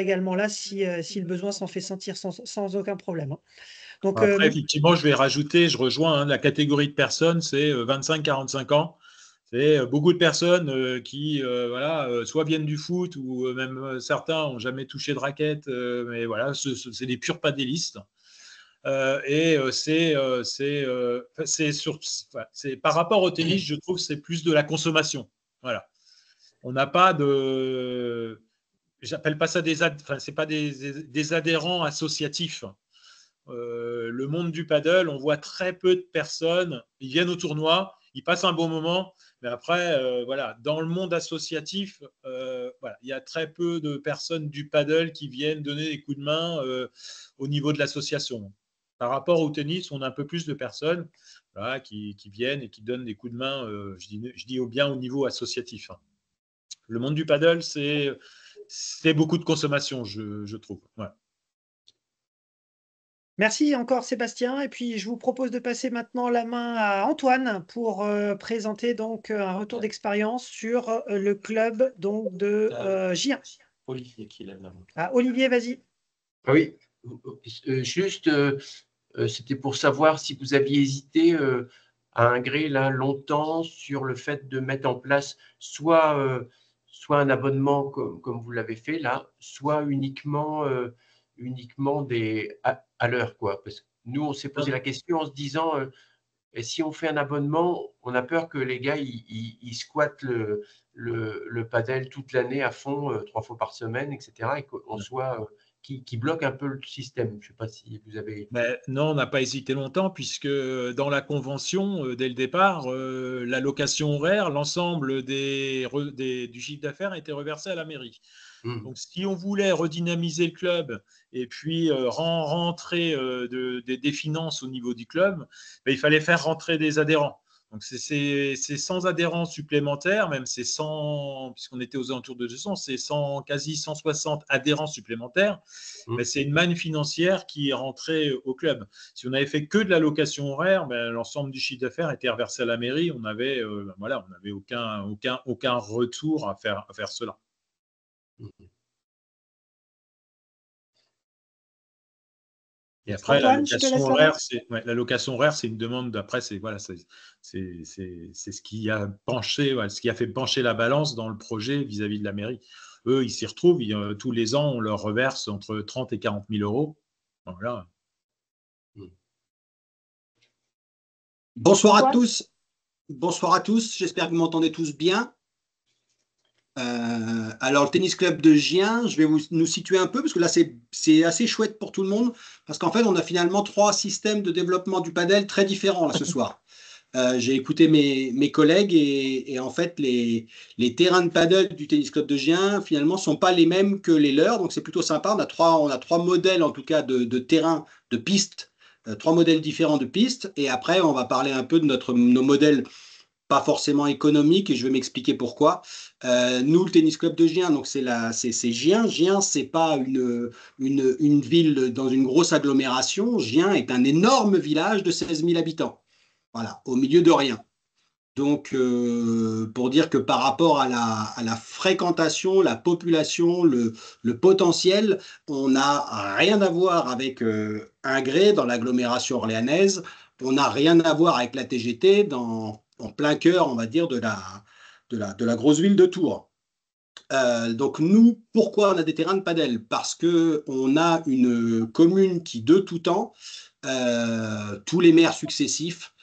également là si le besoin s'en fait sentir sans aucun problème. Hein. Donc, Après, effectivement, je vais rajouter, je rejoins la catégorie de personnes, c'est 25-45 ans. C'est beaucoup de personnes qui soit viennent du foot ou même certains n'ont jamais touché de raquette, mais voilà, c'est des purs padélistes. C'est par rapport au tennis, je trouve que c'est plus de la consommation. Voilà. On n'a pas de. J'appelle pas ça c'est pas des adhérents associatifs. Le monde du paddle, on voit très peu de personnes. Ils viennent au tournoi, ils passent un bon moment, mais après, dans le monde associatif, il y a très peu de personnes du paddle qui viennent donner des coups de main au niveau de l'association. Par rapport au tennis, on a un peu plus de personnes qui viennent et qui donnent des coups de main, je dis bien au niveau associatif. Hein. Le monde du paddle, c'est beaucoup de consommation, je trouve. Ouais. Merci encore Sébastien. Et puis, je vous propose de passer maintenant la main à Antoine pour présenter donc un retour d'expérience sur le club donc, de J1. Olivier qui lève la main. Ah, Olivier, vas-y. Ah oui, juste, c'était pour savoir si vous aviez hésité à un gré là longtemps sur le fait de mettre en place soit un abonnement comme vous l'avez fait là, soit uniquement à l'heure quoi. Parce que nous on s'est posé la question en se disant et si on fait un abonnement, on a peur que les gars ils squattent le padel toute l'année à fond, 3 fois par semaine, etc. Et qu'on soit qui bloque un peu le système. Je ne sais pas si vous avez. Mais non, on n'a pas hésité longtemps puisque dans la convention, dès le départ, la location horaire, l'ensemble du chiffre d'affaires était reversé à la mairie. Donc, si on voulait redynamiser le club et puis rentrer des finances au niveau du club, il fallait faire rentrer des adhérents. Donc, c'est 100 adhérents supplémentaires, même c'est 100, puisqu'on était aux alentours de 200, c'est quasi 160 adhérents supplémentaires. Mais c'est une manne financière qui est rentrée au club. Si on avait fait que de la location horaire, l'ensemble du chiffre d'affaires était reversé à la mairie. On n'avait aucun retour à faire cela. Et après, Antoine, la location horaire, c'est une demande d'après, c'est ce qui a fait pencher la balance dans le projet vis-à-vis de la mairie. Eux, ils s'y retrouvent, tous les ans, on leur reverse entre 30 et 40 000 euros. Voilà. Bonsoir à tous. Bonsoir à tous. J'espère que vous m'entendez tous bien. Alors, le tennis club de Gien, je vais nous situer un peu parce que là, c'est assez chouette pour tout le monde parce qu'en fait, on a finalement 3 systèmes de développement du padel très différents là ce soir. J'ai écouté mes collègues et en fait, les terrains de padel du tennis club de Gien, finalement, ne sont pas les mêmes que les leurs. Donc, c'est plutôt sympa. On a trois modèles, en tout cas, de terrain, de pistes, 3 modèles différents de pistes. Et après, on va parler un peu de nos modèles pas forcément économiques et je vais m'expliquer pourquoi. Nous, le tennis club de Gien, donc c'est Gien. Gien, c'est pas une ville dans une grosse agglomération. Gien est un énorme village de 16 000 habitants. Voilà, au milieu de rien. Donc, pour dire que par rapport à la fréquentation, la population, le potentiel, on n'a rien à voir avec Ingré dans l'agglomération orléanaise. On n'a rien à voir avec la TGT en plein cœur, on va dire, de la grosse ville de Tours. Donc nous, pourquoi on a des terrains de padel? Parce qu'on a une commune qui, de tout temps, tous les maires successifs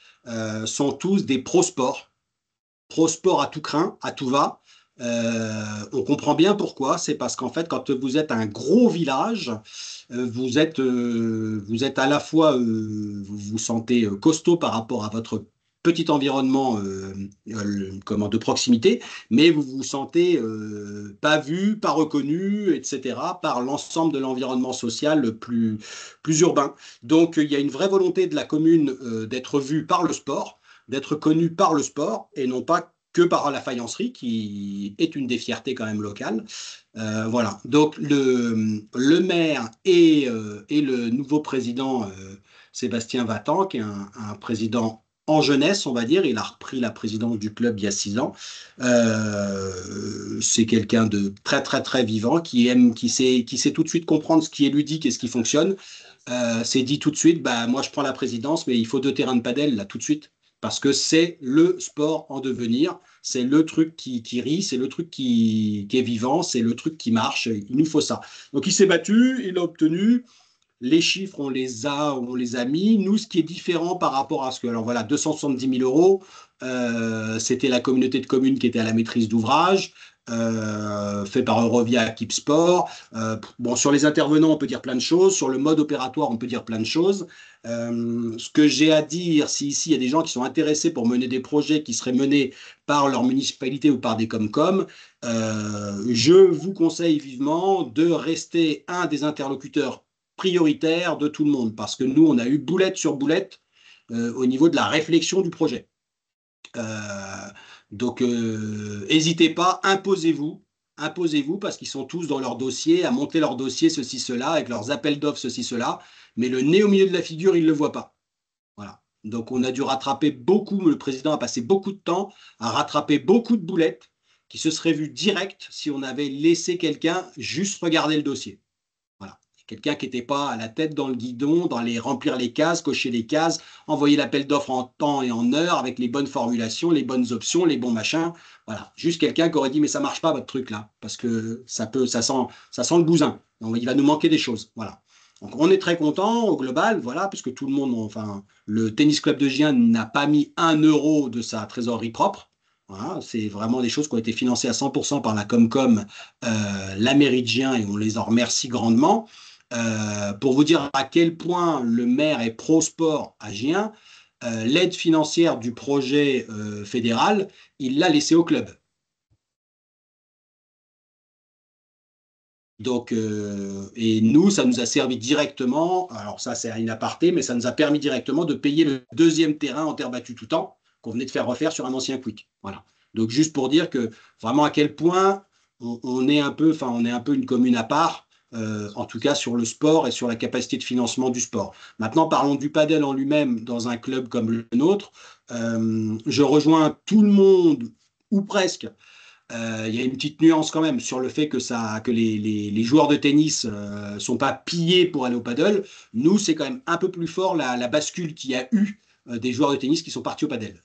sont tous des pro-sport à tout crin, à tout va. On comprend bien pourquoi. C'est parce qu'en fait, quand vous êtes un gros village, vous êtes à la fois, vous vous sentez costaud par rapport à votre petit environnement de proximité, mais vous vous sentez pas vu, pas reconnu, etc., par l'ensemble de l'environnement social plus urbain. Donc, il y a une vraie volonté de la commune d'être vue par le sport, d'être connue par le sport, et non pas que par la faïencerie, qui est une des fiertés quand même locales. Voilà. Donc, le maire et le nouveau président, Sébastien Vatan, qui est un président en jeunesse, on va dire. Il a repris la présidence du club il y a 6 ans. C'est quelqu'un de très, très, très vivant, qui sait tout de suite comprendre ce qui est ludique et ce qui fonctionne. C'est dit tout de suite, bah, moi je prends la présidence, mais il faut 2 terrains de padel là tout de suite, parce que c'est le sport en devenir, c'est le truc qui rit, c'est le truc qui est vivant, c'est le truc qui marche, il nous faut ça. Donc il s'est battu, il a obtenu, les chiffres on les a mis. Nous, ce qui est différent par rapport à ce que, alors voilà, 270 000 euros, c'était la communauté de communes qui était à la maîtrise d'ouvrage, fait par Eurovia Keep Sport. Bon, sur les intervenants, on peut dire plein de choses. Sur le mode opératoire, on peut dire plein de choses. Ce que j'ai à dire, si ici il y a des gens qui sont intéressés pour mener des projets qui seraient menés par leur municipalité ou par des Comcom, je vous conseille vivement de rester un des interlocuteurs prioritaires de tout le monde, parce que nous, on a eu boulette sur boulette au niveau de la réflexion du projet. Donc, n'hésitez pas, imposez-vous, parce qu'ils sont tous dans leur dossier, à monter leur dossier, ceci, cela, avec leurs appels d'offres, ceci, cela, mais le nez au milieu de la figure, ils ne le voient pas. Voilà. Donc, on a dû rattraper beaucoup, le président a passé beaucoup de temps à rattraper beaucoup de boulettes qui se seraient vues direct si on avait laissé quelqu'un juste regarder le dossier. Voilà. Quelqu'un qui n'était pas à la tête dans le guidon, remplir les cases, cocher les cases, envoyer l'appel d'offres en temps et en heure avec les bonnes formulations, les bonnes options, les bons machins. Voilà. Juste quelqu'un qui aurait dit mais ça marche pas votre truc là parce que ça sent le bousin. Donc, il va nous manquer des choses. Voilà. Donc on est très content au global, voilà, parce que tout le monde, enfin, le tennis club de Gien n'a pas mis 1 euro de sa trésorerie propre. Voilà, c'est vraiment des choses qui ont été financées à 100% par la Comcom, la mairie de Gien, et on les en remercie grandement. Pour vous dire à quel point le maire est pro-sport à Gien, l'aide financière du projet fédéral, il l'a laissée au club. Donc, et nous, ça nous a servi directement, alors ça c'est un aparté, mais ça nous a permis directement de payer le 2e terrain en terre battue tout temps qu'on venait de faire refaire sur un ancien Quick. Voilà. Donc juste pour dire que vraiment à quel point on est un peu une commune à part, en tout cas sur le sport et sur la capacité de financement du sport. Maintenant, parlons du padel en lui-même dans un club comme le nôtre. Je rejoins tout le monde, ou presque. Il y a une petite nuance quand même sur le fait que les joueurs de tennis ne sont pas pillés pour aller au paddle. Nous, c'est quand même un peu plus fort la bascule qu'il y a eu des joueurs de tennis qui sont partis au paddle.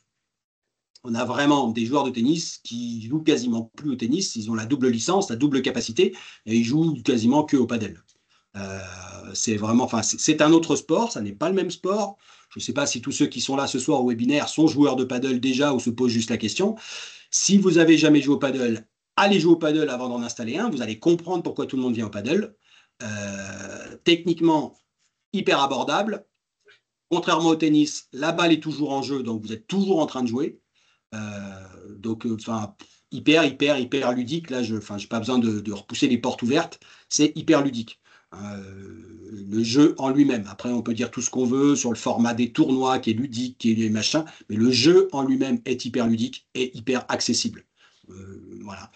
On a vraiment des joueurs de tennis qui jouent quasiment plus au tennis. Ils ont la double licence, la double capacité, et ils jouent quasiment que au paddle. C'est vraiment, enfin, c'est un autre sport, ça n'est pas le même sport. Je ne sais pas si tous ceux qui sont là ce soir au webinaire sont joueurs de paddle déjà ou se posent juste la question. Si vous n'avez jamais joué au paddle, allez jouer au paddle avant d'en installer un. Vous allez comprendre pourquoi tout le monde vient au paddle. Techniquement, hyper abordable. Contrairement au tennis, la balle est toujours en jeu, donc vous êtes toujours en train de jouer. Donc, hyper ludique. Là, je n'ai pas besoin de repousser les portes ouvertes. C'est hyper ludique. Le jeu en lui-même. Après, on peut dire tout ce qu'on veut sur le format des tournois qui est ludique, qui est machin, mais le jeu en lui-même est hyper ludique et hyper accessible. Voilà.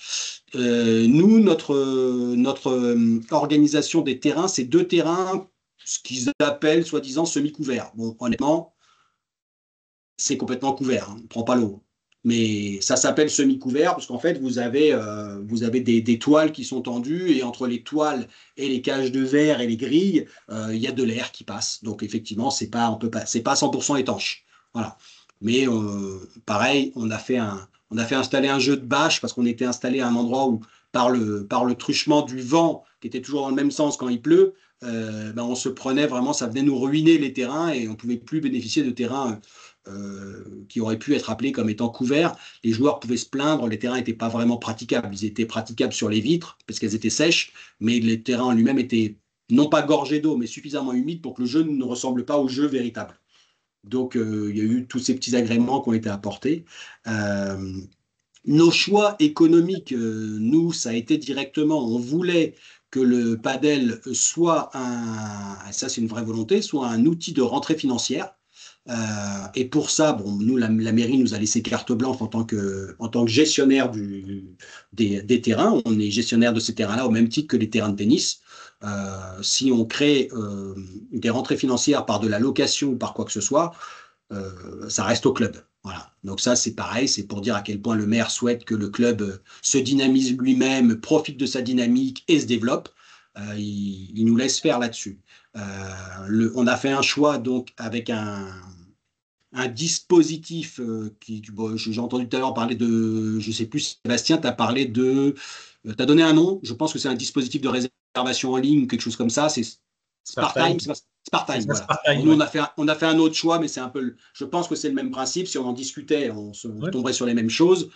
Nous, notre organisation des terrains, c'est 2 terrains, ce qu'ils appellent soi-disant semi-couverts. Bon, honnêtement, c'est complètement couvert, hein, on ne prend pas l'eau. Mais ça s'appelle semi-couvert parce qu'en fait, vous avez des toiles qui sont tendues et entre les toiles et les cages de verre et les grilles, il y a de l'air qui passe. Donc effectivement, c'est pas 100% étanche. Voilà. Mais pareil, on a fait installer un jeu de bâche parce qu'on était installé à un endroit où par le truchement du vent qui était toujours dans le même sens quand il pleut, on se prenait vraiment, ça venait nous ruiner les terrains et on ne pouvait plus bénéficier de terrains qui auraient pu être appelés comme étant couverts. Les joueurs pouvaient se plaindre, les terrains n'étaient pas vraiment praticables. Ils étaient praticables sur les vitres parce qu'elles étaient sèches, mais les terrains en lui-même étaient non pas gorgés d'eau, mais suffisamment humides pour que le jeu ne ressemble pas au jeu véritable. Donc, il y a eu tous ces petits agréments qui ont été apportés. Nos choix économiques, nous, ça a été directement, on voulait que le padel soit ça c'est une vraie volonté, soit un outil de rentrée financière. Et pour ça, bon, nous, la mairie nous a laissé carte blanche en tant que gestionnaire des terrains. On est gestionnaire de ces terrains-là au même titre que les terrains de tennis. Si on crée des rentrées financières par de la location ou par quoi que ce soit, ça reste au club. Voilà. Donc ça, c'est pareil, c'est pour dire à quel point le maire souhaite que le club se dynamise lui-même, profite de sa dynamique et se développe. Il nous laisse faire là-dessus. On a fait un choix donc avec un dispositif j'ai entendu tout à l'heure parler de, je ne sais plus, Sébastien, tu as parlé de, tu as donné un nom, je pense que c'est un dispositif de réservation en ligne ou quelque chose comme ça, c'est Spartime, Spartime, voilà. Spartime, Nous, ouais. on a fait un autre choix, mais c'est un peu, je pense que c'est le même principe. Si on en discutait, on tomberait sur les mêmes choses.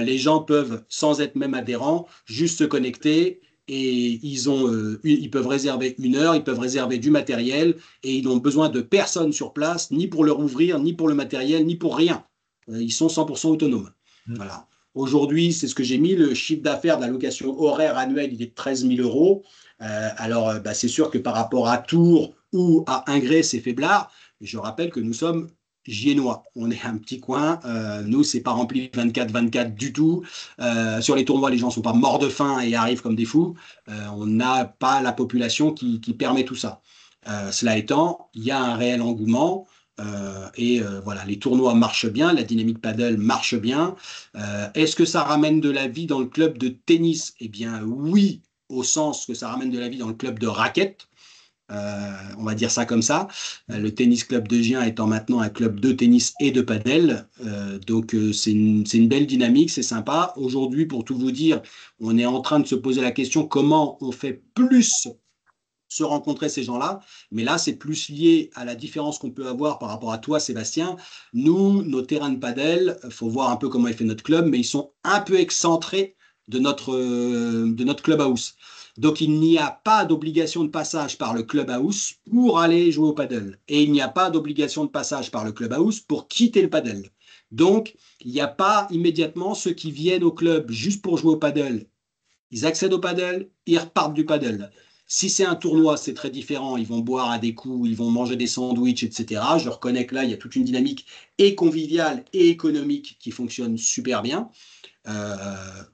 Les gens peuvent, sans être même adhérents, juste se connecter et ils peuvent réserver 1 heure, ils peuvent réserver du matériel et ils n'ont besoin de personne sur place, ni pour leur ouvrir, ni pour le matériel, ni pour rien. Ils sont 100% autonomes. Voilà. Aujourd'hui, c'est ce que j'ai mis, le chiffre d'affaires de la location horaire annuelle, il est de 13 000 euros. Alors, c'est sûr que par rapport à Tours ou à Ingré, c'est faiblard. Mais je rappelle que nous sommes Giennois. On est un petit coin. Nous, c'est pas rempli 24-24 du tout. Sur les tournois, les gens sont pas morts de faim et arrivent comme des fous. On n'a pas la population qui permet tout ça. Cela étant, il y a un réel engouement. Voilà, les tournois marchent bien, la dynamique paddle marche bien. Est-ce que ça ramène de la vie dans le club de tennis? Eh bien, oui, au sens que ça ramène de la vie dans le club de raquettes. On va dire ça comme ça. Le tennis club de Gien étant maintenant un club de tennis et de padel. Donc, c'est une belle dynamique, c'est sympa. Aujourd'hui, pour tout vous dire, on est en train de se poser la question comment on fait plus se rencontrer ces gens-là. Mais là, c'est plus lié à la différence qu'on peut avoir par rapport à toi, Sébastien. Nous, nos terrains de padel, il faut voir un peu comment est fait notre club, mais ils sont un peu excentrés de notre clubhouse. Donc, il n'y a pas d'obligation de passage par le clubhouse pour aller jouer au paddle. Et il n'y a pas d'obligation de passage par le clubhouse pour quitter le paddle. Donc, il n'y a pas immédiatement ceux qui viennent au club juste pour jouer au paddle. Ils accèdent au paddle, ils repartent du paddle. Si c'est un tournoi, c'est très différent. Ils vont boire à des coups, ils vont manger des sandwichs, etc. Je reconnais que là, il y a toute une dynamique et conviviale et économique qui fonctionne super bien.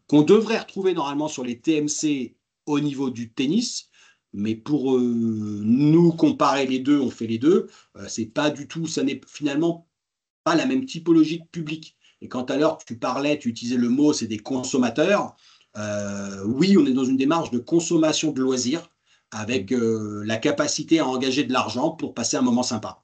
Qu'on devrait retrouver normalement sur les TMC au niveau du tennis, mais pour nous comparer les deux, on fait les deux. C'est pas du tout, ça n'est finalement pas la même typologie de public. Et quand à l'heure tu parlais, tu utilisais le mot, c'est des consommateurs. Oui, on est dans une démarche de consommation de loisirs avec la capacité à engager de l'argent pour passer un moment sympa.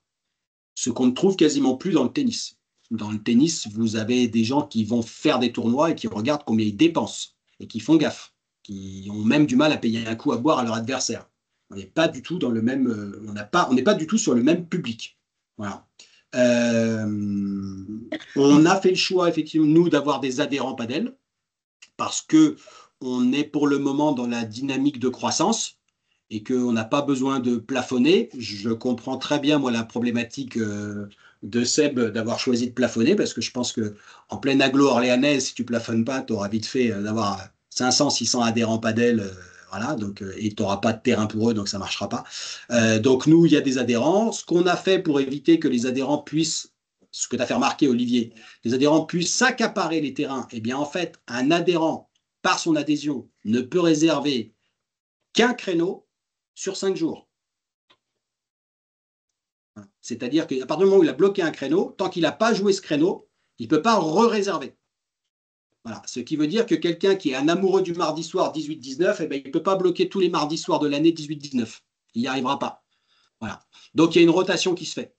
Ce qu'on ne trouve quasiment plus dans le tennis. Dans le tennis, vous avez des gens qui vont faire des tournois et qui regardent combien ils dépensent et qui font gaffe, qui ont même du mal à payer un coup à boire à leur adversaire. On n'est pas du tout dans le même, on n'est pas du tout sur le même public. Voilà. On a fait le choix, effectivement, nous, d'avoir des adhérents padel parce que on est pour le moment dans la dynamique de croissance et qu'on n'a pas besoin de plafonner. Je comprends très bien, moi, la problématique de Seb d'avoir choisi de plafonner parce que je pense qu'en pleine agglo orléanaise, si tu plafonnes pas, tu auras vite fait d'avoir 500, 600 adhérents padel. Voilà, donc, et tu n'auras pas de terrain pour eux, donc ça ne marchera pas. Donc, nous, il y a des adhérents. Ce qu'on a fait pour éviter que les adhérents puissent, ce que tu as fait remarquer, Olivier, les adhérents puissent s'accaparer les terrains, eh bien, en fait, un adhérent, par son adhésion, ne peut réserver qu'un créneau sur 5 jours. C'est-à-dire qu'à partir du moment où il a bloqué un créneau, tant qu'il n'a pas joué ce créneau, il ne peut pas re-réserver. Voilà. Ce qui veut dire que quelqu'un qui est un amoureux du mardi soir 18-19, eh ben, il ne peut pas bloquer tous les mardis soirs de l'année 18-19. Il n'y arrivera pas. Voilà. Donc, il y a une rotation qui se fait.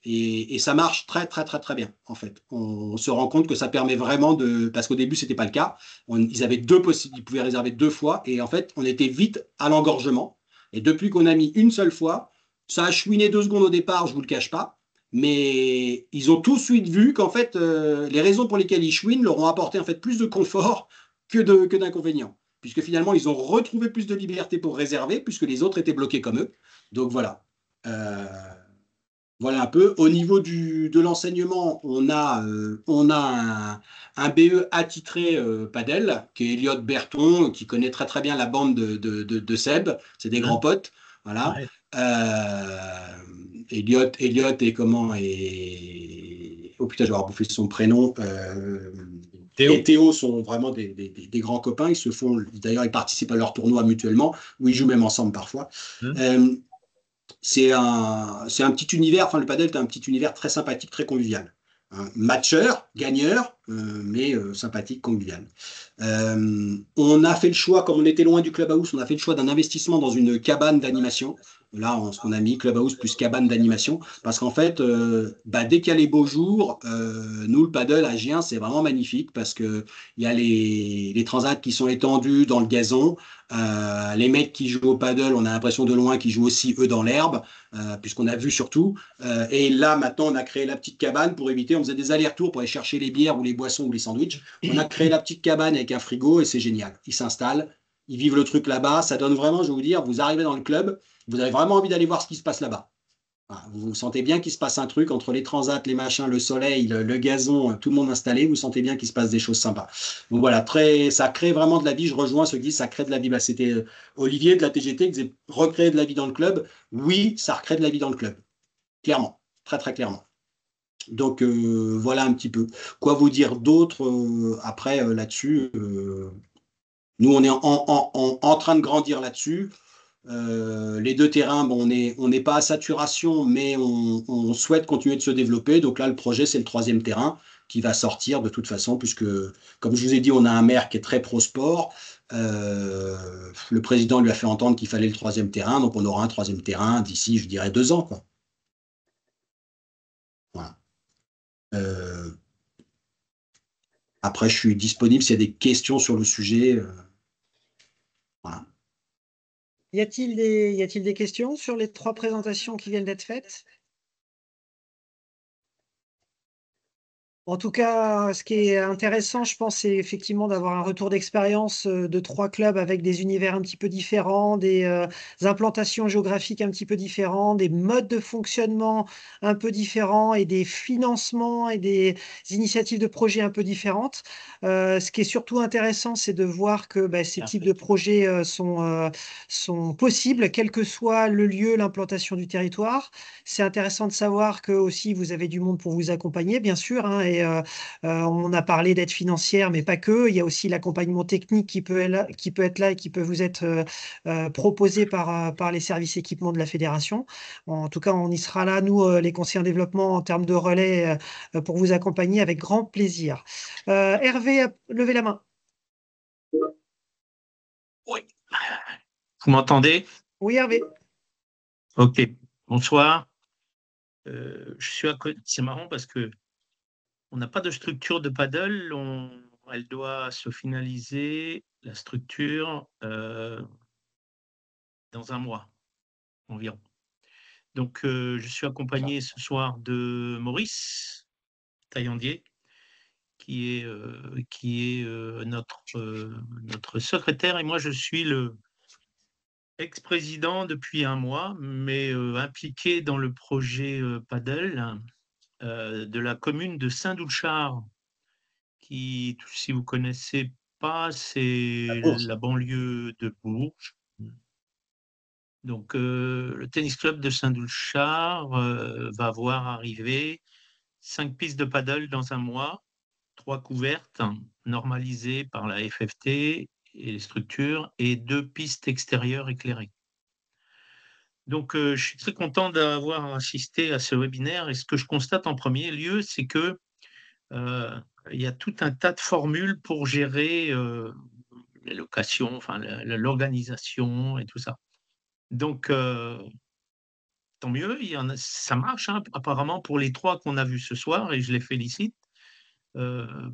Et ça marche très, très, très, très bien, en fait. On se rend compte que ça permet vraiment de... Parce qu'au début, ce n'était pas le cas. Ils avaient ils pouvaient réserver 2 fois. Et en fait, on était vite à l'engorgement. Et depuis qu'on a mis une seule fois, ça a chouiné 2 secondes au départ, je ne vous le cache pas. mais ils ont tout de suite vu qu'en fait, les raisons pour lesquelles ils chouinent leur ont apporté en fait plus de confort que d'inconvénients. Puisque finalement, ils ont retrouvé plus de liberté pour réserver, puisque les autres étaient bloqués comme eux. Donc voilà. Voilà un peu. Au niveau de l'enseignement, on a un BE attitré Padel, qui est Elliot Berton, qui connaît très très bien la bande de Seb. C'est des grands potes. Voilà. Ouais. Elliot est comment oh putain, je vais avoir bouffé son prénom. Théo. Et Théo sont vraiment des grands copains. Ils se font, d'ailleurs, ils participent à leur tournoi mutuellement, où ils jouent même ensemble parfois. C'est un petit univers, enfin le padel est un petit univers très sympathique, très convivial. Matcheur, gagneur, mais sympathique, convivial. On a fait le choix, comme on était loin du clubhouse, on a fait le choix d'un investissement dans une cabane d'animation. Là, on a mis clubhouse plus cabane d'animation, parce qu'en fait, dès qu'il y a les beaux jours, nous, le paddle à Gien, c'est vraiment magnifique, parce qu'il y a les transats qui sont étendus dans le gazon. Les mecs qui jouent au paddle, on a l'impression de loin qu'ils jouent aussi, eux, dans l'herbe, puisqu'on a vu surtout. Et là, maintenant, on a créé la petite cabane pour éviter, on faisait des allers-retours pour aller chercher les bières ou les boissons ou les sandwichs. On a créé la petite cabane avec un frigo et c'est génial. Ils s'installent, ils vivent le truc là-bas. Ça donne vraiment, je vais vous dire, vous arrivez dans le club, vous avez vraiment envie d'aller voir ce qui se passe là-bas. Vous sentez bien qu'il se passe un truc entre les transats, les machins, le soleil, le gazon, tout le monde installé. Vous sentez bien qu'il se passe des choses sympas. Donc voilà, ça crée vraiment de la vie. Je rejoins ceux qui disent ça crée de la vie. C'était Olivier de la TGT qui disait recréer de la vie dans le club. Oui, ça recrée de la vie dans le club. Clairement, très très clairement. Donc voilà un petit peu. Quoi vous dire d'autre après là-dessus nous, on est en train de grandir là-dessus. Les deux terrains, bon, on n'est pas à saturation, mais on souhaite continuer de se développer. Donc là, le projet, c'est le troisième terrain qui va sortir de toute façon, puisque, comme je vous ai dit, on a un maire qui est très pro-sport. Le président lui a fait entendre qu'il fallait le troisième terrain, donc on aura un troisième terrain d'ici, je dirais, 2 ans, quoi. Voilà. Après, je suis disponible s'il y a des questions sur le sujet. Voilà. Y a-t-il des questions sur les 3 présentations qui viennent d'être faites? En tout cas, ce qui est intéressant, je pense, c'est effectivement d'avoir un retour d'expérience de 3 clubs avec des univers un petit peu différents, des implantations géographiques un petit peu différents, des modes de fonctionnement un peu différents et des financements et des initiatives de projets un peu différentes. Ce qui est surtout intéressant, c'est de voir que ces types de projets sont possibles, quel que soit le lieu, l'implantation du territoire. C'est intéressant de savoir que aussi vous avez du monde pour vous accompagner, bien sûr, hein, et on a parlé d'aide financière, mais pas que. Il y a aussi l'accompagnement technique qui peut être là et qui peut vous être proposé par les services équipements de la fédération. En tout cas, on y sera là, nous, les conseillers en développement, en termes de relais, pour vous accompagner avec grand plaisir. Hervé, levez la main. Oui. Vous m'entendez? Oui, Hervé. Ok. Bonsoir. C'est marrant parce que on n'a pas de structure de paddle. Elle doit se finaliser, la structure, dans 1 mois environ. Donc, je suis accompagné ce soir de Maurice Taillandier, qui est notre secrétaire, et moi je suis le ex-président depuis 1 mois, mais impliqué dans le projet paddle de la commune de Saint-Doulchard, qui, si vous connaissez pas, c'est la banlieue de Bourges. Donc le tennis club de Saint-Doulchard va voir arriver 5 pistes de paddle dans 1 mois, 3 couvertes normalisées par la FFT et les structures, et 2 pistes extérieures éclairées. Donc, je suis très content d'avoir assisté à ce webinaire, et ce que je constate en premier lieu, c'est que il y a tout un tas de formules pour gérer les locations, enfin l'organisation et tout ça. Donc, tant mieux, ça marche, hein, apparemment pour les 3 qu'on a vus ce soir, et je les félicite.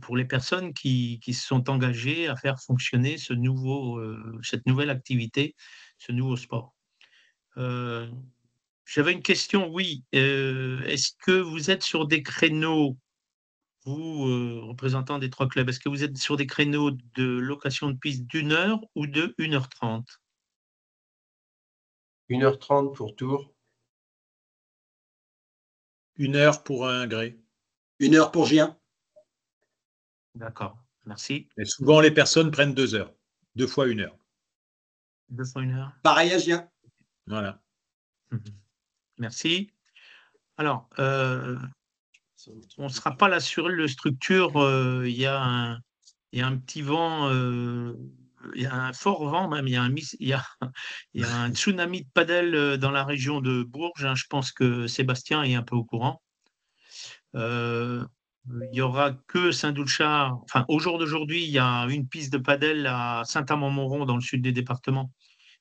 Pour les personnes qui se sont engagées à faire fonctionner cette nouvelle activité, ce nouveau sport. J'avais une question, oui. Est-ce que vous êtes sur des créneaux, vous, représentant des 3 clubs, est-ce que vous êtes sur des créneaux de location de piste d'1 heure ou de 1h30? 1h30 pour Tours. 1 heure pour un gré. 1 heure pour Gien. D'accord, merci. Et souvent, les personnes prennent 2 heures. 2 fois 1 heure. 2 fois 1 heure. Pareil à Gien. Voilà. Merci. Alors, on ne sera pas là sur le structure. Il y a un petit vent, il y a un fort vent même. Il y a un tsunami de padel dans la région de Bourges, hein. Je pense que Sébastien est un peu au courant. Il y aura que Saint-Doulchard. Enfin, au jour d'aujourd'hui, il y a une piste de padel à Saint-Amand-Montrond dans le sud des départements,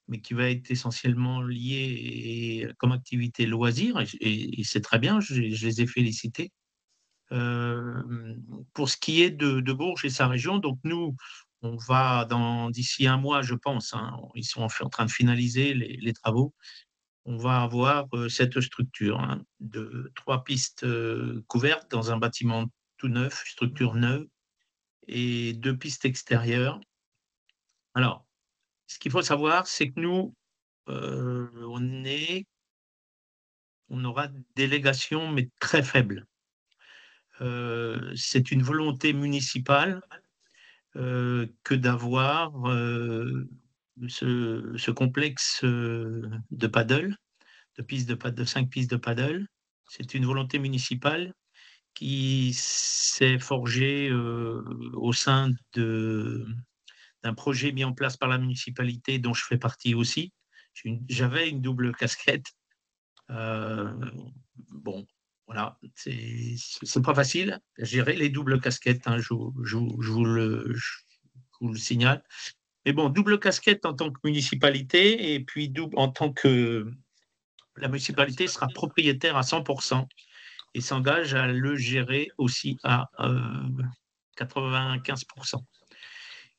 mais qui va être essentiellement liée comme activité loisir, et c'est très bien, je les ai félicités. Pour ce qui est de Bourges et sa région, donc nous, on va d'ici un mois, je pense, hein, ils sont en train de finaliser les travaux, on va avoir cette structure, hein, de 3 pistes couvertes dans un bâtiment tout neuf, structure neuve, et 2 pistes extérieures. Alors, ce qu'il faut savoir, c'est que nous, on aura une délégation, mais très faible. C'est une volonté municipale que d'avoir ce complexe de paddle, de 5 pistes de paddle. C'est une volonté municipale qui s'est forgée au sein d'un projet mis en place par la municipalité dont je fais partie aussi. J'avais une double casquette. Bon, voilà, c'est pas facile, gérer les doubles casquettes, hein, je vous le signale. Mais bon, double casquette en tant que municipalité, et puis en tant que la municipalité sera propriétaire à 100% et s'engage à le gérer aussi à 95%.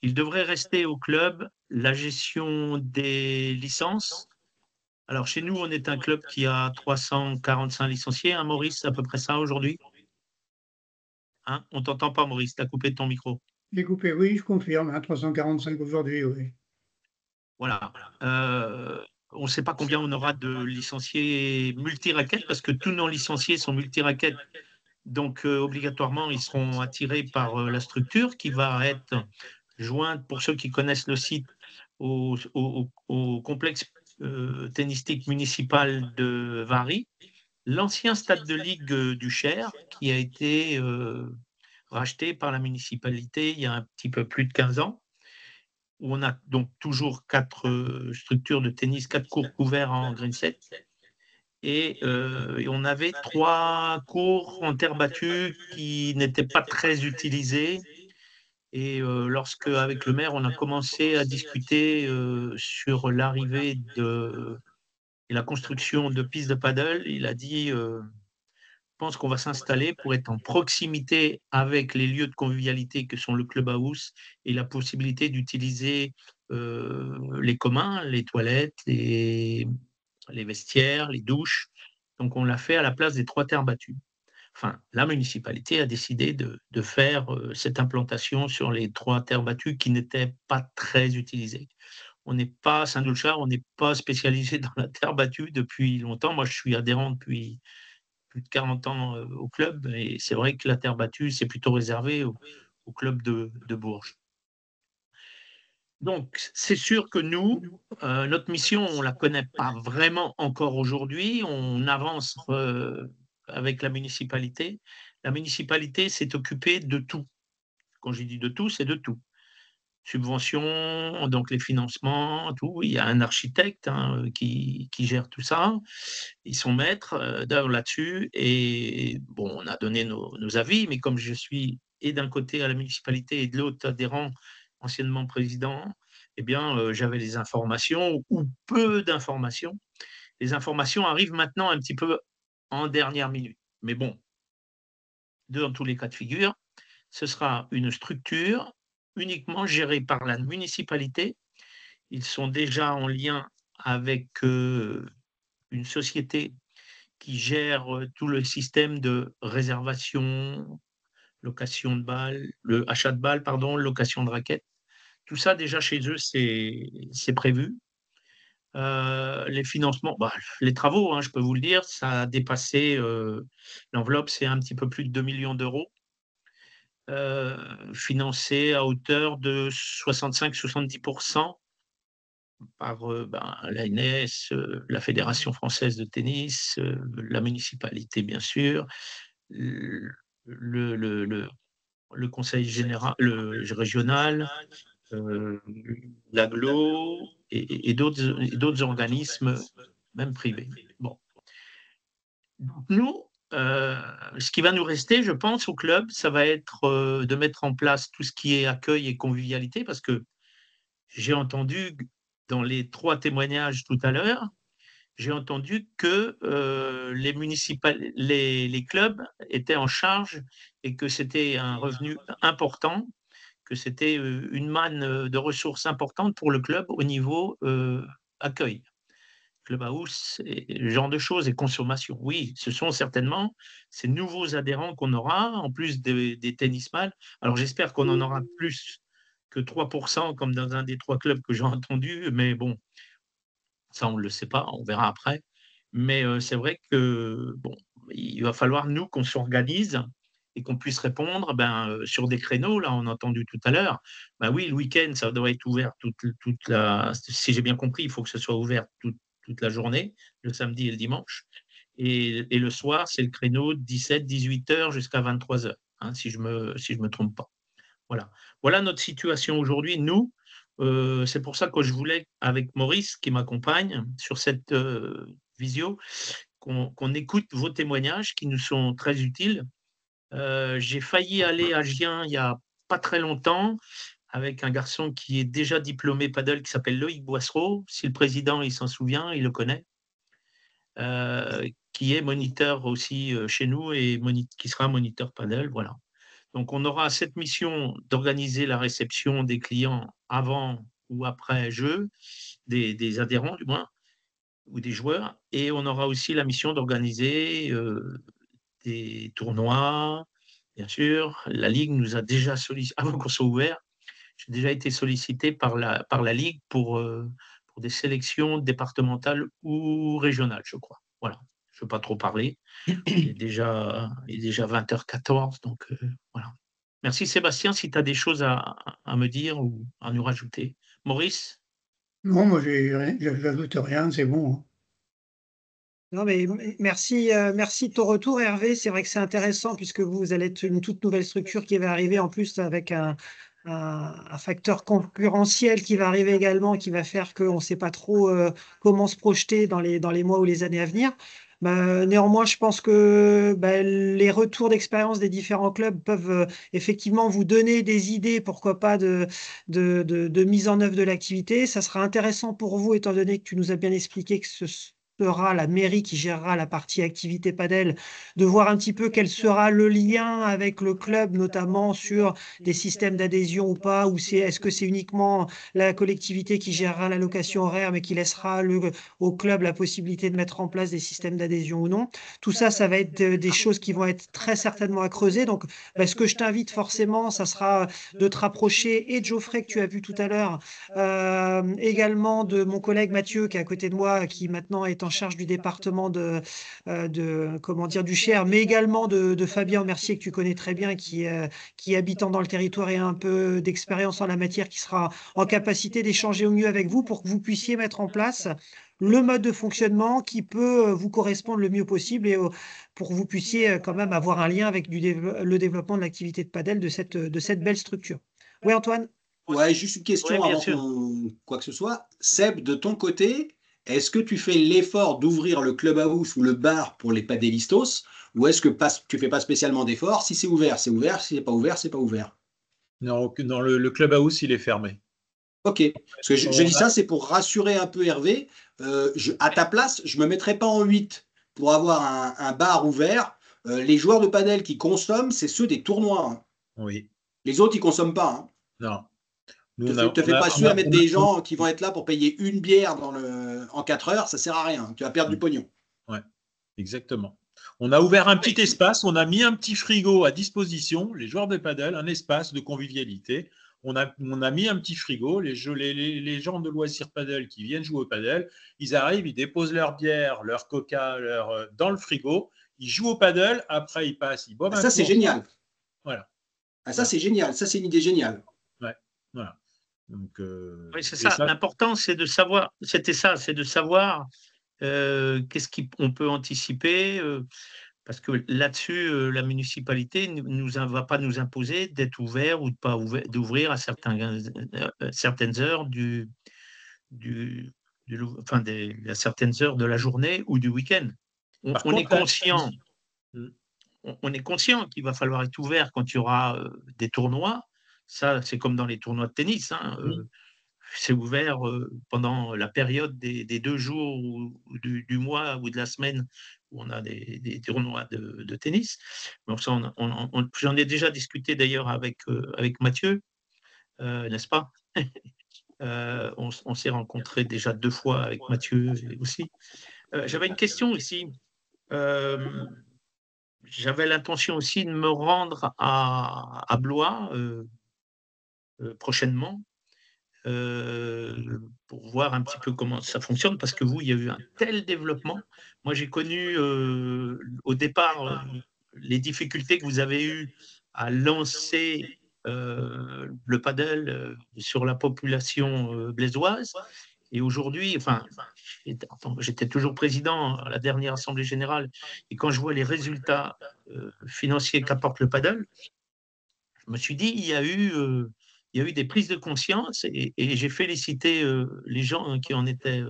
Il devrait rester au club la gestion des licences. Alors, chez nous, on est un club qui a 345 licenciés. Hein, Maurice, c'est à peu près ça aujourd'hui? Hein, on ne t'entend pas, Maurice, tu as coupé ton micro. J'ai coupé, oui, je confirme, hein, 345 aujourd'hui, oui. Voilà. On ne sait pas combien on aura de licenciés multi-raquettes, parce que tous nos licenciés sont multi-raquettes. Donc, obligatoirement, ils seront attirés par la structure qui va être jointe, pour ceux qui connaissent le site, au complexe tennistique municipal de Vary, l'ancien stade de ligue du Cher, qui a été racheté par la municipalité il y a un petit peu plus de 15 ans, où on a donc toujours 4 structures de tennis, 4 cours couverts en green set. Et on avait 3 cours en terre battue qui n'étaient pas très utilisés. Et lorsque, avec le maire, on a commencé à discuter sur l'arrivée et la construction de pistes de paddle, il a dit je pense qu'on va s'installer pour être en proximité avec les lieux de convivialité que sont le clubhouse et la possibilité d'utiliser les communs, les toilettes, les vestiaires, les douches. Donc, on l'a fait à la place des 3 terres battues. Enfin, la municipalité a décidé de faire cette implantation sur les 3 terres battues qui n'étaient pas très utilisées. On n'est pas, Saint-Doulchard, on n'est pas spécialisé dans la terre battue depuis longtemps. Moi, je suis adhérent depuis plus de 40 ans au club, et c'est vrai que la terre battue, c'est plutôt réservé au club de Bourges. Donc, c'est sûr que nous, notre mission, on ne la connaît pas vraiment encore aujourd'hui. On avance avec la municipalité. La municipalité s'est occupée de tout. Quand j'ai dit de tout, c'est de tout. Subventions, donc les financements, tout. Il y a un architecte, hein, qui gère tout ça. Ils sont maîtres d'œuvre là-dessus. Et bon, on a donné nos avis, mais comme je suis et d'un côté à la municipalité et de l'autre adhérent, anciennement président, eh bien, j'avais les informations ou peu d'informations. Les informations arrivent maintenant un petit peu en dernière minute. Mais bon, dans tous les cas de figure, ce sera une structure uniquement gérée par la municipalité. Ils sont déjà en lien avec une société qui gère tout le système de réservation, location de balles, le achat de balles, pardon, location de raquettes. Tout ça, déjà, chez eux, c'est prévu. Les financements, les travaux, hein, je peux vous le dire, ça a dépassé, l'enveloppe, c'est un petit peu plus de 2 millions d'euros, financés à hauteur de 65-70% par l'ANS, la Fédération française de tennis, la municipalité, bien sûr, le, le, le, le- le conseil général, le régional, l'agglo et d'autres organismes, même privés. Bon. Nous, ce qui va nous rester, je pense, au club, ça va être de mettre en place tout ce qui est accueil et convivialité, parce que j'ai entendu dans les 3 témoignages tout à l'heure, j'ai entendu que les clubs étaient en charge et que c'était un revenu important, que c'était une manne de ressources importante pour le club au niveau accueil. Clubhouse, et ce genre de choses, et consommation. Oui, ce sont certainement ces nouveaux adhérents qu'on aura, en plus des tennisman. Alors j'espère qu'on en aura plus que 3%, comme dans un des 3 clubs que j'ai entendu, mais bon, ça on ne le sait pas, on verra après. Mais c'est vrai que bon, il va falloir, nous, qu'on s'organise et qu'on puisse répondre sur des créneaux. Là, on a entendu tout à l'heure. Oui, le week-end, ça doit être ouvert toute la. Si j'ai bien compris, il faut que ce soit ouvert toute la journée, le samedi et le dimanche. Et le soir, c'est le créneau 17-18 heures jusqu'à 23 heures, hein, si je me trompe pas. Voilà. Voilà notre situation aujourd'hui. Nous, c'est pour ça que je voulais, avec Maurice, qui m'accompagne sur cette visio, qu'on écoute vos témoignages qui nous sont très utiles. J'ai failli aller à Gien il n'y a pas très longtemps avec un garçon qui est déjà diplômé paddle qui s'appelle Loïc Boissereau. Si le président il s'en souvient, il le connaît. Qui est moniteur aussi chez nous et qui sera moniteur paddle. Voilà. Donc, on aura cette mission d'organiser la réception des clients avant ou après jeu, des adhérents du moins, ou des joueurs. Et on aura aussi la mission d'organiser des tournois, bien sûr. La Ligue nous a déjà sollicité, avant qu'on soit ouvert, j'ai déjà été sollicité par la Ligue pour des sélections départementales ou régionales, je crois. Voilà. Je ne veux pas trop parler. Il est déjà 20h14, donc voilà. Merci Sébastien, si tu as des choses à me dire ou à nous rajouter. Maurice? Non, moi, j'ajoute rien, c'est bon, hein. Non, mais merci, merci de ton retour, Hervé. C'est vrai que c'est intéressant puisque vous allez être une toute nouvelle structure qui va arriver en plus avec un facteur concurrentiel qui va arriver également, qui va faire qu'on ne sait pas trop comment se projeter dans les mois ou les années à venir. Néanmoins, je pense que les retours d'expérience des différents clubs peuvent effectivement vous donner des idées, pourquoi pas, de mise en œuvre de l'activité. Ça sera intéressant pour vous, étant donné que tu nous as bien expliqué que ce sera la mairie qui gérera la partie activité padel, de voir un petit peu quel sera le lien avec le club, notamment sur des systèmes d'adhésion ou pas, ou est-ce que c'est uniquement la collectivité qui gérera la location horaire, mais qui laissera au club la possibilité de mettre en place des systèmes d'adhésion ou non. Tout ça, ça va être des choses qui vont être très certainement à creuser. Donc, ce que je t'invite forcément, ça sera de te rapprocher et de Geoffrey, que tu as vu tout à l'heure, également de mon collègue Mathieu, qui est à côté de moi, qui maintenant est en charge du département du Cher, mais également de Fabien Mercier, que tu connais très bien, qui habitant dans le territoire et a un peu d'expérience en la matière, qui sera en capacité d'échanger au mieux avec vous pour que vous puissiez mettre en place le mode de fonctionnement qui peut vous correspondre le mieux possible et pour que vous puissiez quand même avoir un lien avec le développement de l'activité de padel de cette belle structure. Oui, Antoine? Ouais, juste une question Oui, bien avant sûr. quoi que ce soit. Seb, de ton côté, est-ce que tu fais l'effort d'ouvrir le clubhouse ou le bar pour les padelistos, ou est-ce que tu fais pas spécialement d'effort? Si c'est ouvert, c'est ouvert. Si c'est pas ouvert, c'est pas ouvert. Non, dans le clubhouse, il est fermé. Ok. Parce que je dis ça, c'est pour rassurer un peu Hervé. À ta place, je me mettrais pas en 8 pour avoir un bar ouvert. Les joueurs de padel qui consomment, c'est ceux des tournois, hein. Oui. Les autres, ils consomment pas, hein. Non. Te fais pas suer à mettre des gens qui vont être là pour payer une bière en 4 heures, ça sert à rien. Tu vas perdre du pognon. Ouais. Exactement. On a ouvert un petit espace, on a mis un petit frigo à disposition, les joueurs de paddle, un espace de convivialité. On a mis un petit frigo, les gens de loisirs paddle qui viennent jouer au paddle, ils arrivent, ils déposent leur bière, leur coca dans le frigo, ils jouent au paddle, après ils passent, ils boivent un coup. Ça, c'est génial. Voilà. Ça, c'est génial. Ça, c'est une idée géniale. Ouais, voilà. Donc, oui, c'est ça. L'important, c'est de savoir, c'est de savoir qu'est-ce qu'on peut anticiper, parce que là-dessus, la municipalité ne va pas nous imposer d'être ouvert ou de pas d'ouvrir à certaines heures à certaines heures de la journée ou du week-end. On est conscient. On est conscient qu'il va falloir être ouvert quand il y aura des tournois. Ça, c'est comme dans les tournois de tennis. C'est ouvert pendant la période des 2 jours ou du mois ou de la semaine où on a des tournois de tennis. Donc ça, j'en ai déjà discuté d'ailleurs avec Mathieu, n'est-ce pas? On s'est rencontrés déjà 2 fois avec Mathieu aussi. J'avais une question ici. J'avais l'intention aussi de me rendre à Blois prochainement pour voir un petit peu comment ça fonctionne, parce que vous, il y a eu un tel développement. Moi, j'ai connu au départ les difficultés que vous avez eues à lancer le paddle sur la population blésoise. Et aujourd'hui, j'étais toujours président à la dernière Assemblée générale, et quand je vois les résultats financiers qu'apporte le paddle, je me suis dit, il y a eu des prises de conscience, et j'ai félicité les gens qui en étaient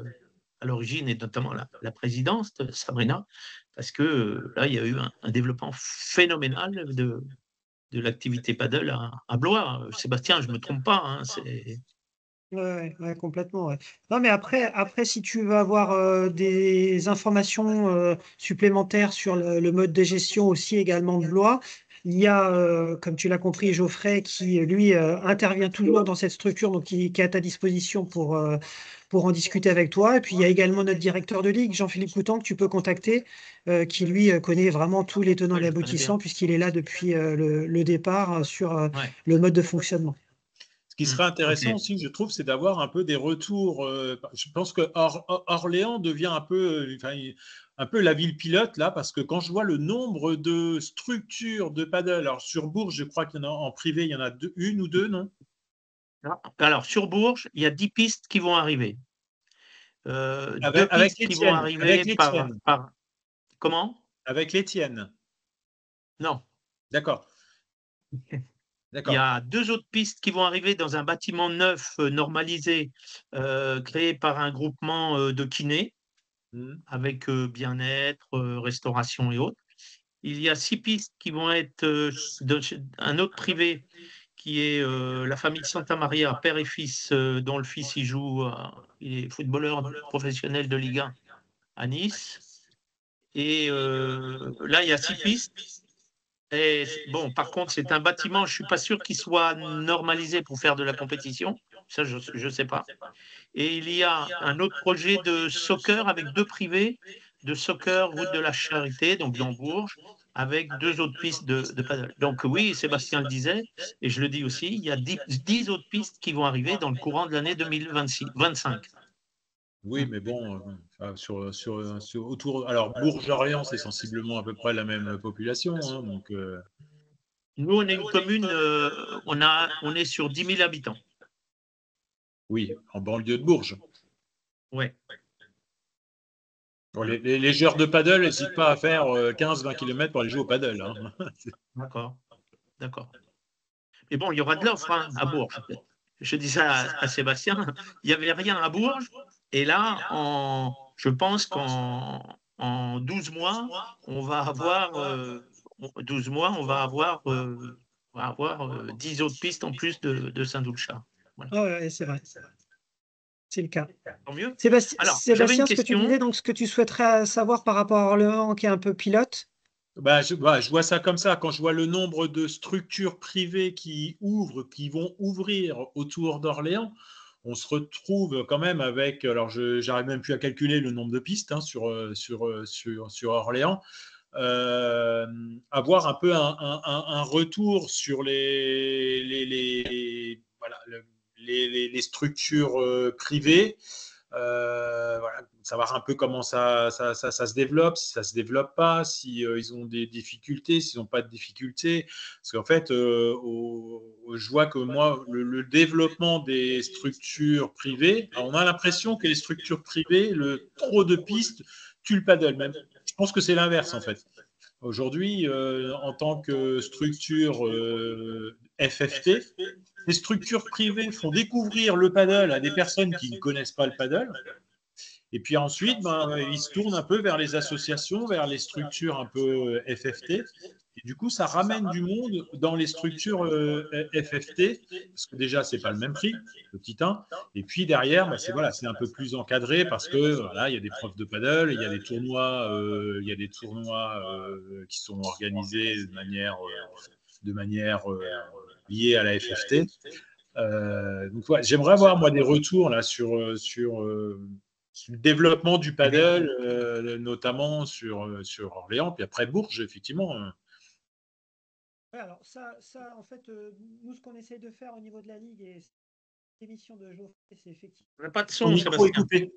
à l'origine, et notamment la présidente, Sabrina, parce que là, il y a eu un développement phénoménal de l'activité paddle à Blois. Sébastien, je ne me trompe pas. Ouais, complètement. Ouais. Non, mais après, si tu veux avoir des informations supplémentaires sur le mode de gestion aussi également de Blois, il y a, comme tu l'as compris, Geoffrey qui, lui, intervient toujours dans cette structure, donc qui est à ta disposition pour en discuter avec toi. Et puis, il y a également notre directeur de ligue, Jean-Philippe Coutan, que tu peux contacter, qui, lui, connaît vraiment tous les tenants et aboutissants, puisqu'il est là depuis le départ sur le mode de fonctionnement. Ce qui serait intéressant aussi, je trouve, c'est d'avoir un peu des retours. Je pense que Orléans devient un peu la ville pilote, là, parce que quand je vois le nombre de structures de paddle, alors sur Bourges, je crois qu'il y en a en privé, il y en a une ou deux, non? Alors, sur Bourges, il y a 10 pistes qui vont arriver. 2 avec pistes qui vont arriver par… Comment? Avec les tiennes. Non. D'accord. Il y a 2 autres pistes qui vont arriver dans un bâtiment neuf normalisé créé par un groupement de kinés avec bien-être, restauration et autres. Il y a 6 pistes qui vont être un autre privé qui est la famille Santa Maria, père et fils, dont le fils il joue, il est footballeur professionnel de Ligue 1 à Nice. Et là, il y a 6 pistes. Et bon, par contre, c'est un bâtiment, je ne suis pas sûr qu'il soit normalisé pour faire de la compétition. Ça, je ne sais pas. Et il y a un autre projet de soccer avec 2 privés, de soccer route de la Charité, donc dans Bourges, avec 2 autres pistes de paddle. Donc oui, Sébastien le disait, et je le dis aussi, il y a 10 autres pistes qui vont arriver dans le courant de l'année 2025. Oui, mais bon, autour. Alors, Bourges-Orléans, c'est sensiblement à peu près la même population. Donc, nous, on est une commune, on est sur 10 000 habitants. Oui, en banlieue de Bourges. Oui. Bon, les joueurs de paddle n'hésitent pas à faire 15-20 km pour aller jouer au paddle. D'accord. Mais bon, il y aura de l'offre à Bourges. Je dis ça à Sébastien, il n'y avait rien à Bourges. Et là, je pense qu'en 12 mois, on va avoir 10 autres pistes en plus de Saint-Doulchard. Voilà. Oui, c'est vrai. C'est le cas. Tant mieux. Sébastien, ce que tu disais, donc ce que tu souhaiterais savoir par rapport à Orléans, qui est un peu pilote. Je vois ça comme ça. Quand je vois le nombre de structures privées qui vont ouvrir autour d'Orléans, on se retrouve quand même avec, alors j'arrive même plus à calculer le nombre de pistes sur Orléans, avoir un peu un retour sur voilà, les structures privées. Voilà, savoir un peu comment ça se développe, si ça se développe pas, si ils ont des difficultés, s'ils n'ont pas de difficultés. Parce qu'en fait, je vois que moi, le développement des structures privées, on a l'impression que les structures privées, le trop de pistes tue le paddle. Même, je pense que c'est l'inverse en fait. Aujourd'hui, en tant que structure FFT, les structures privées font découvrir le paddle à des personnes qui ne connaissent pas le paddle. Et puis ensuite, ils se tournent un peu vers les associations, vers les structures un peu FFT. Et du coup, ça ramène du monde dans les structures FFT, parce que déjà, c'est pas le même prix, le petit 1. Et puis derrière, c'est un peu plus encadré parce que voilà, il y a des profs de paddle, il y a des tournois qui sont organisés de manière liée à la FFT. Donc, ouais, j'aimerais avoir moi des retours là sur le développement du paddle, notamment sur Orléans, puis après Bourges, effectivement. Ouais, alors ça, en fait, nous, ce qu'on essaie de faire au niveau de la Ligue et l'émission de Geoffrey, c'est effectivement. On n'a pas de Ton son, micro est Sébastien. coupé.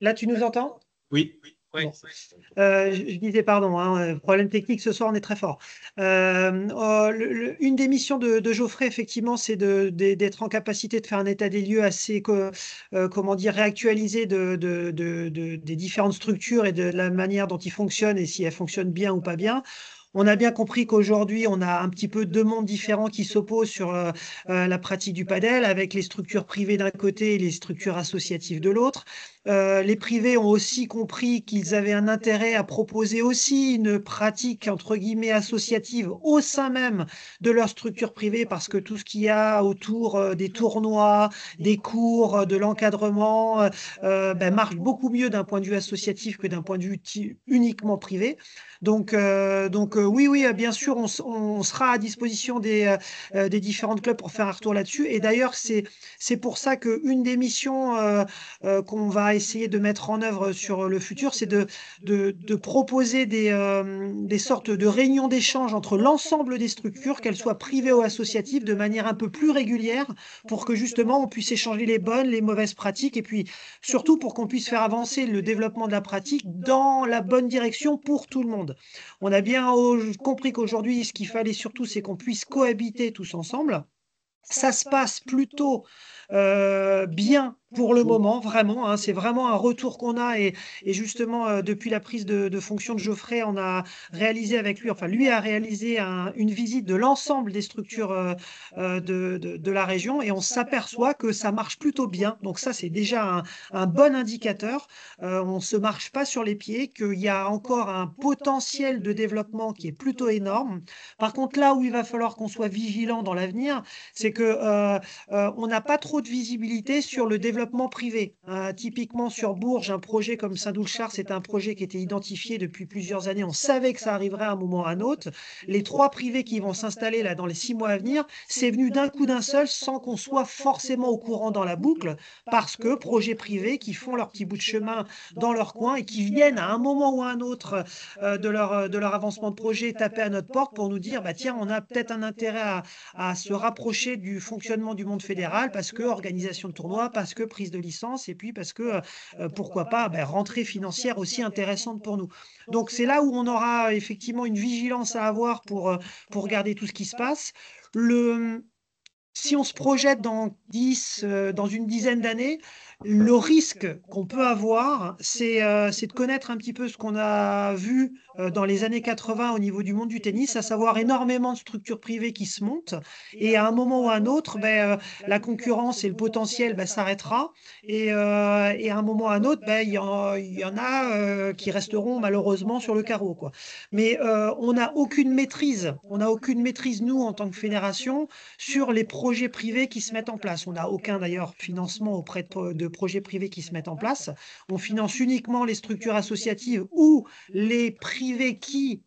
Là, tu nous entends? Oui. Oui. Bon. Je disais pardon, problème technique ce soir, on est très fort. Une des missions de Geoffrey, effectivement, c'est d'être en capacité de faire un état des lieux assez, comment dire, réactualisé des différentes structures et de la manière dont ils fonctionnent et si elles fonctionnent bien ou pas bien. On a bien compris qu'aujourd'hui, on a un petit peu deux mondes différents qui s'opposent sur la pratique du padel, avec les structures privées d'un côté et les structures associatives de l'autre. Les privés ont aussi compris qu'ils avaient un intérêt à proposer aussi une pratique entre guillemets associative au sein même de leur structure privée, parce que tout ce qu'il y a autour des tournois, des cours, de l'encadrement marche beaucoup mieux d'un point de vue associatif que d'un point de vue uniquement privé. Donc oui, bien sûr, on sera à disposition des différents clubs pour faire un retour là-dessus. Et d'ailleurs, c'est pour ça qu'une des missions qu'on va essayer de mettre en œuvre sur le futur, c'est de proposer des sortes de réunions d'échange entre l'ensemble des structures, qu'elles soient privées ou associatives, de manière un peu plus régulière, pour que justement on puisse échanger les bonnes, les mauvaises pratiques, et puis surtout pour qu'on puisse faire avancer le développement de la pratique dans la bonne direction pour tout le monde. On a bien compris qu'aujourd'hui, ce qu'il fallait surtout, c'est qu'on puisse cohabiter tous ensemble. Ça se passe plutôt bien pour le moment, vraiment. C'est vraiment un retour qu'on a. Et justement, depuis la prise de fonction de Geoffrey, on a réalisé avec lui, enfin lui a réalisé une visite de l'ensemble des structures de la région, et on s'aperçoit que ça marche plutôt bien. Donc ça, c'est déjà un bon indicateur. On ne se marche pas sur les pieds, qu'il y a encore un potentiel de développement qui est plutôt énorme. Par contre, là où il va falloir qu'on soit vigilant dans l'avenir, c'est que on n'a pas trop de visibilité sur le développement privé. Typiquement sur Bourges, un projet comme Saint-Doulchard, c'est un projet qui était identifié depuis plusieurs années. On savait que ça arriverait à un moment ou à un autre. Les 3 privés qui vont s'installer là dans les 6 mois à venir, c'est venu d'un coup d'un seul, sans qu'on soit forcément au courant dans la boucle, parce que projets privés qui font leur petit bout de chemin dans leur coin et qui viennent à un moment ou à un autre de leur avancement de projet taper à notre porte pour nous dire tiens, on a peut-être un intérêt à se rapprocher du fonctionnement du monde fédéral, parce que organisation de tournoi, parce que prise de licence, et puis parce que pourquoi pas rentrée financière aussi intéressante pour nous. Donc c'est là où on aura effectivement une vigilance à avoir pour regarder tout ce qui se passe. Si on se projette dans une dizaine d'années, le risque qu'on peut avoir, c'est de connaître un petit peu ce qu'on a vu dans les années 80 au niveau du monde du tennis, à savoir énormément de structures privées qui se montent, et à un moment ou à un autre, la concurrence et le potentiel s'arrêtera, et à un moment ou à un autre, il y en a qui resteront malheureusement sur le carreau, quoi. Mais on n'a aucune maîtrise, nous, en tant que fédération, sur les projets privés qui se mettent en place. On n'a aucun d'ailleurs financement auprès de projets privés qui se mettent en place. On finance uniquement les structures associatives ou les privés qui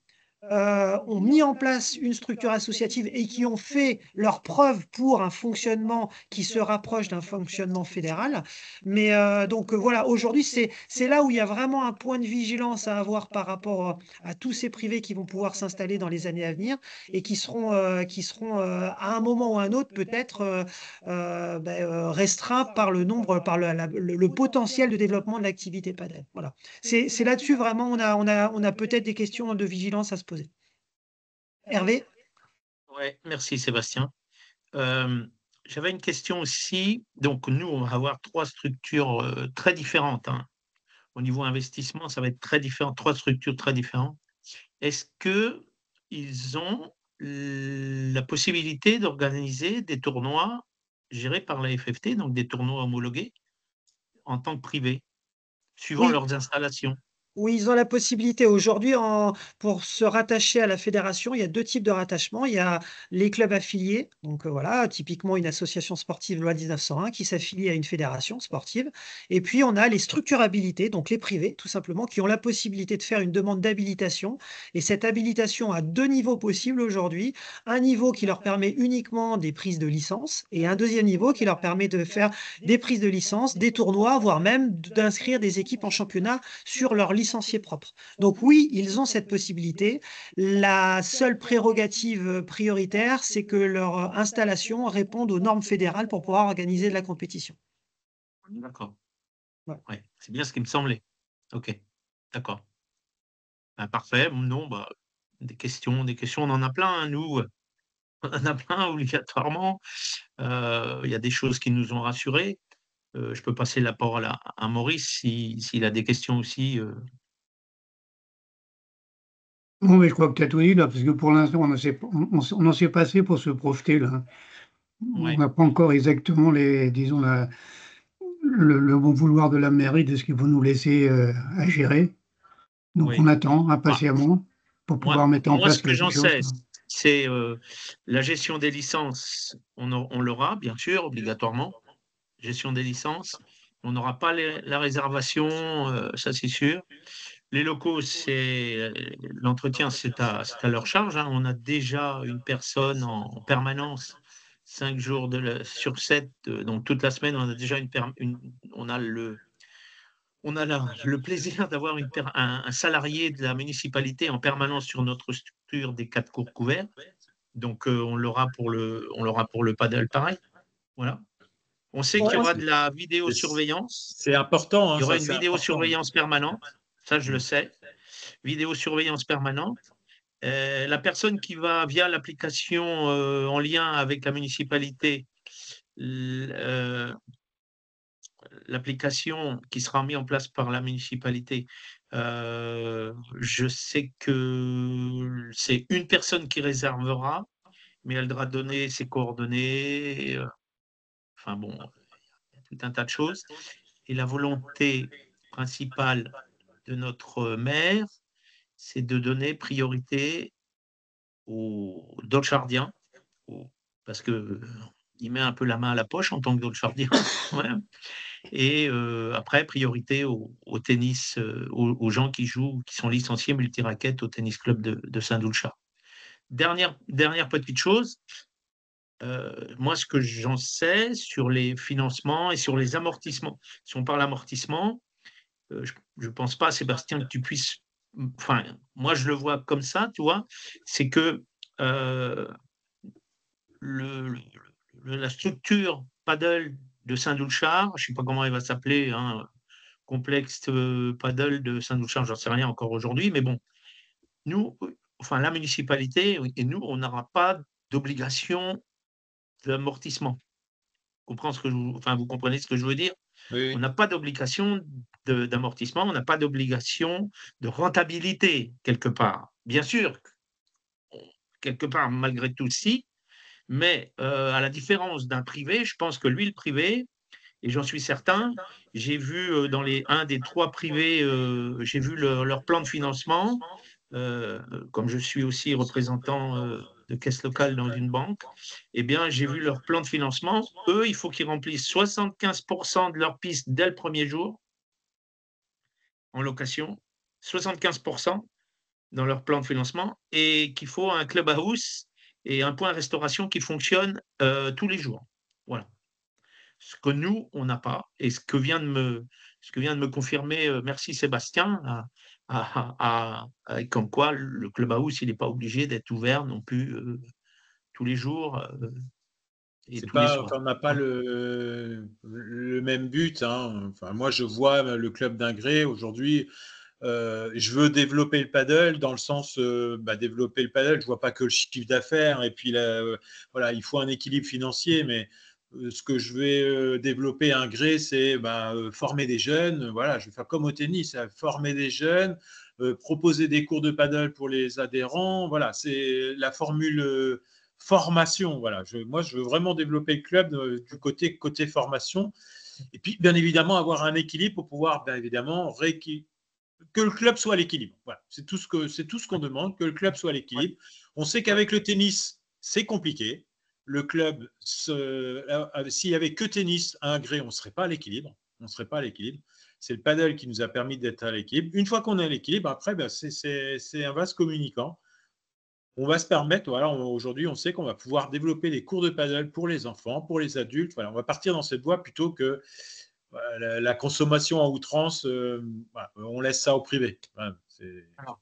ont mis en place une structure associative et qui ont fait leurs preuves pour un fonctionnement qui se rapproche d'un fonctionnement fédéral. Mais donc voilà, aujourd'hui, c'est là où il y a vraiment un point de vigilance à avoir par rapport à tous ces privés qui vont pouvoir s'installer dans les années à venir et qui seront à un moment ou à un autre peut-être restreints par le nombre, par le potentiel de développement de l'activité padel. Voilà. C'est là-dessus vraiment on a peut-être des questions de vigilance à se poser. Hervé? Ouais, merci Sébastien. J'avais une question aussi. Donc, nous, on va avoir trois structures très différentes, hein. Au niveau investissement, ça va être très différent, trois structures très différentes. Est-ce qu'ils ont la possibilité d'organiser des tournois gérés par la FFT, donc des tournois homologués, en tant que privés, suivant Oui. leurs installations? Oui, ils ont la possibilité aujourd'hui, pour se rattacher à la fédération, il y a 2 types de rattachement. Il y a les clubs affiliés, donc voilà, typiquement une association sportive loi 1901 qui s'affilie à une fédération sportive. Et puis on a les structures habilitées, donc les privés tout simplement, qui ont la possibilité de faire une demande d'habilitation. Et cette habilitation a 2 niveaux possibles aujourd'hui. Un niveau qui leur permet uniquement des prises de licence et un deuxième niveau qui leur permet de faire des prises de licence, des tournois, voire même d'inscrire des équipes en championnat sur leur licenciés propres. Donc oui, ils ont cette possibilité. La seule prérogative prioritaire, c'est que leur installation réponde aux normes fédérales pour pouvoir organiser de la compétition. D'accord. Ouais. Ouais, c'est bien ce qui me semblait. OK, d'accord. Bah, parfait. Non, bah, des questions, on en a plein, hein, nous, on en a plein obligatoirement. Il y a des choses qui nous ont rassurés. Je peux passer la parole à Maurice s'il a des questions aussi. Non, mais je crois que tu as tout dit là, parce que pour l'instant, on n'en sait pas assez pour se projeter là. On Ouais, n'a pas encore exactement disons le bon vouloir de la mairie de ce qu'ils vont nous laisser à gérer. Donc on oui. attend Bah, impatiemment pour pouvoir moi mettre en moi, ce place que quelque j'en chose, sais, quoi. c'est, la gestion des licences, on l'aura bien sûr, obligatoirement. Gestion des licences. On n'aura pas la réservation, ça c'est sûr. Les locaux, l'entretien, c'est à leur charge, hein. On a déjà une personne en permanence, 5 jours sur 7, donc toute la semaine, on a déjà on a le plaisir d'avoir un salarié de la municipalité en permanence sur notre structure des 4 cours couverts. Donc, on l'aura pour le paddle pareil. Voilà. On sait qu'il y Ouais, aura de la vidéosurveillance. C'est important, Il hein, y aura ça, une c'est important. vidéosurveillance permanente. Ça, je le Mm. sais. Vidéosurveillance permanente. La personne qui va via l'application en lien avec la municipalité, l'application qui sera mise en place par la municipalité, je sais que c'est une personne qui réservera, mais elle devra donner ses coordonnées. Enfin bon, il y a tout un tas de choses. Et la volonté principale de notre maire, c'est de donner priorité aux Dolchardiens, parce que il met un peu la main à la poche en tant que Dolchardien. Voilà. Et après, priorité au tennis, aux gens qui jouent, qui sont licenciés multiraquettes au tennis club de Saint-Doulchard. Dernière petite chose, moi, ce que j'en sais sur les financements et sur les amortissements. Si on parle amortissement, je ne pense pas, Sébastien, que tu puisses. Enfin, moi, je le vois comme ça, tu vois, c'est que euh, le, la structure paddle de Saint-Doulchard, je ne sais pas comment elle va s'appeler, hein, complexe paddle de Saint-Doulchard, j'en sais rien encore aujourd'hui, mais bon, nous, enfin la municipalité et nous, on n'aura pas d'obligation d'amortissement. Vous comprenez ce que je veux dire? On Oui. n'a pas d'obligation d'amortissement, on n'a pas d'obligation de rentabilité quelque part. Bien sûr, quelque part, malgré tout, si, mais à la différence d'un privé, je pense que lui, le privé, et j'en suis certain, j'ai vu dans un des trois privés, j'ai vu leur plan de financement, comme je suis aussi représentant de caisse locale dans une banque, eh bien, j'ai vu leur plan de financement. Eux, il faut qu'ils remplissent 75% de leur piste dès le premier jour en location, 75%. dans leur plan de financement et qu'il faut un clubhouse et un point de restauration qui fonctionne tous les jours. Voilà. Ce que nous, on n'a pas et ce que vient de me confirmer, merci Sébastien, comme quoi le clubhouse, il n'est pas obligé d'être ouvert non plus tous les jours et C'est tous les pas, soirs. enfin, on n'a pas le même but, hein. Enfin, moi, je vois le club d'Ingré aujourd'hui. Je veux développer le paddle dans le sens développer le paddle. Je vois pas que le chiffre d'affaires et puis voilà, il faut un équilibre financier, mais ce que je vais développer à Ingré, c'est former des jeunes. Voilà, je vais faire comme au tennis, former des jeunes, proposer des cours de paddle pour les adhérents. Voilà, c'est la formule formation. Voilà, moi, je veux vraiment développer le club du côté formation. Et puis, bien évidemment, avoir un équilibre pour pouvoir, bien évidemment, que le club soit à l'équilibre. Voilà, c'est tout ce qu'on demande, que le club soit à l'équilibre. On sait qu'avec le tennis, c'est compliqué. Le club, s'il n'y avait que tennis à Ingré, on ne serait pas à l'équilibre. On serait pas à l'équilibre. C'est le paddle qui nous a permis d'être à l'équilibre. Une fois qu'on est à l'équilibre, après, c'est un vase communicant. On va se permettre, voilà, aujourd'hui, on sait qu'on va pouvoir développer des cours de paddle pour les enfants, pour les adultes. Voilà, on va partir dans cette voie plutôt que la consommation à outrance, voilà, on laisse ça au privé. Voilà, Alors,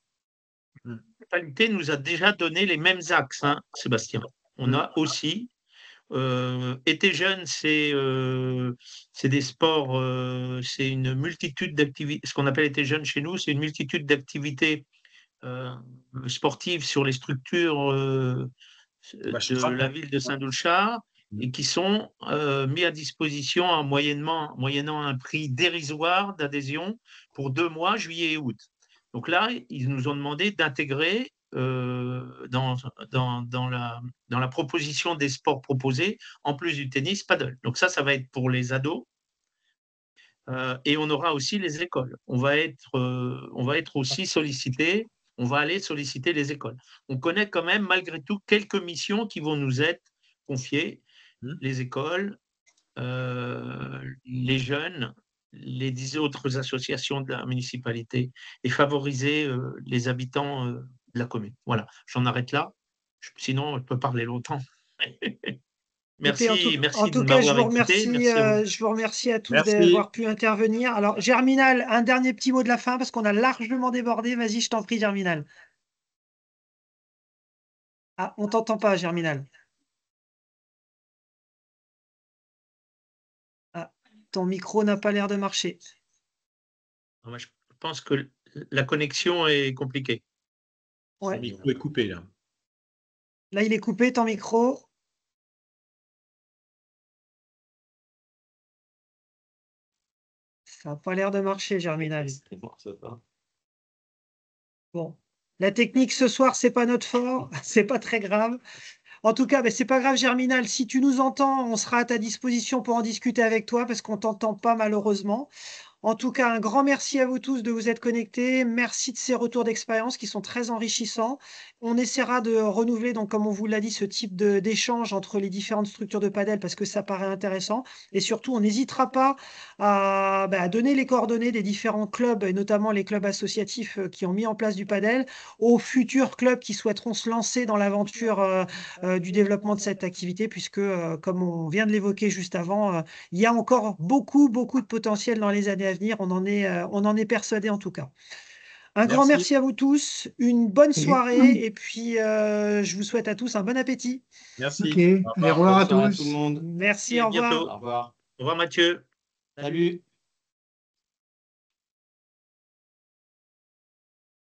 la municipalité nous a déjà donné les mêmes axes, hein, Sébastien. On a aussi été jeune, c'est des sports, c'est une multitude d'activités. Ce qu'on appelle été jeune chez nous, c'est une multitude d'activités sportives sur les structures de la ville de Saint-Doulchard et qui sont mis à disposition moyennant un prix dérisoire d'adhésion pour 2 mois, juillet et août. Donc là, ils nous ont demandé d'intégrer dans la proposition des sports proposés, en plus du tennis, paddle. Donc ça va être pour les ados. Et on aura aussi les écoles. On va être aussi sollicité. On va aller solliciter les écoles. On connaît quand même, malgré tout, quelques missions qui vont nous être confiées. Les écoles, les jeunes, les 10 autres associations de la municipalité et favoriser les habitants de la commune. Voilà, j'en arrête là. Sinon, je peux parler longtemps. Écoutez, Merci en de tout cas, m'avoir écouté. Merci à vous. je vous remercie à tous Merci. d'avoir pu intervenir. Alors, Germinal, un dernier petit mot de la fin parce qu'on a largement débordé. Vas-y, je t'en prie, Germinal. Ah, on t'entend pas, Germinal. Ah, ton micro n'a pas l'air de marcher. Moi, je pense que la connexion est compliquée. Ouais. Le micro est coupé, là. Là, il est coupé, ton micro. Ça n'a pas l'air de marcher, Germinal. Bon, la technique ce soir, c'est pas notre fort, c'est pas très grave. En tout cas, c'est pas grave, Germinal. Si tu nous entends, on sera à ta disposition pour en discuter avec toi parce qu'on t'entend pas malheureusement. En tout cas, un grand merci à vous tous de vous être connectés. Merci de ces retours d'expérience qui sont très enrichissants. On essaiera de renouveler, donc, comme on vous l'a dit, ce type d'échange entre les différentes structures de padel parce que ça paraît intéressant. Et surtout, on n'hésitera pas à donner les coordonnées des différents clubs, et notamment les clubs associatifs qui ont mis en place du padel, aux futurs clubs qui souhaiteront se lancer dans l'aventure du développement de cette activité, puisque, comme on vient de l'évoquer juste avant, il y a encore beaucoup de potentiel dans les années à venir. On en est persuadé en tout cas. Un grand merci à vous tous, une bonne soirée et puis je vous souhaite à tous un bon appétit. Merci. Ok, au revoir à tous. Tout le monde. Merci, Et au à bientôt. revoir. Au revoir. Au revoir, Mathieu. Salut.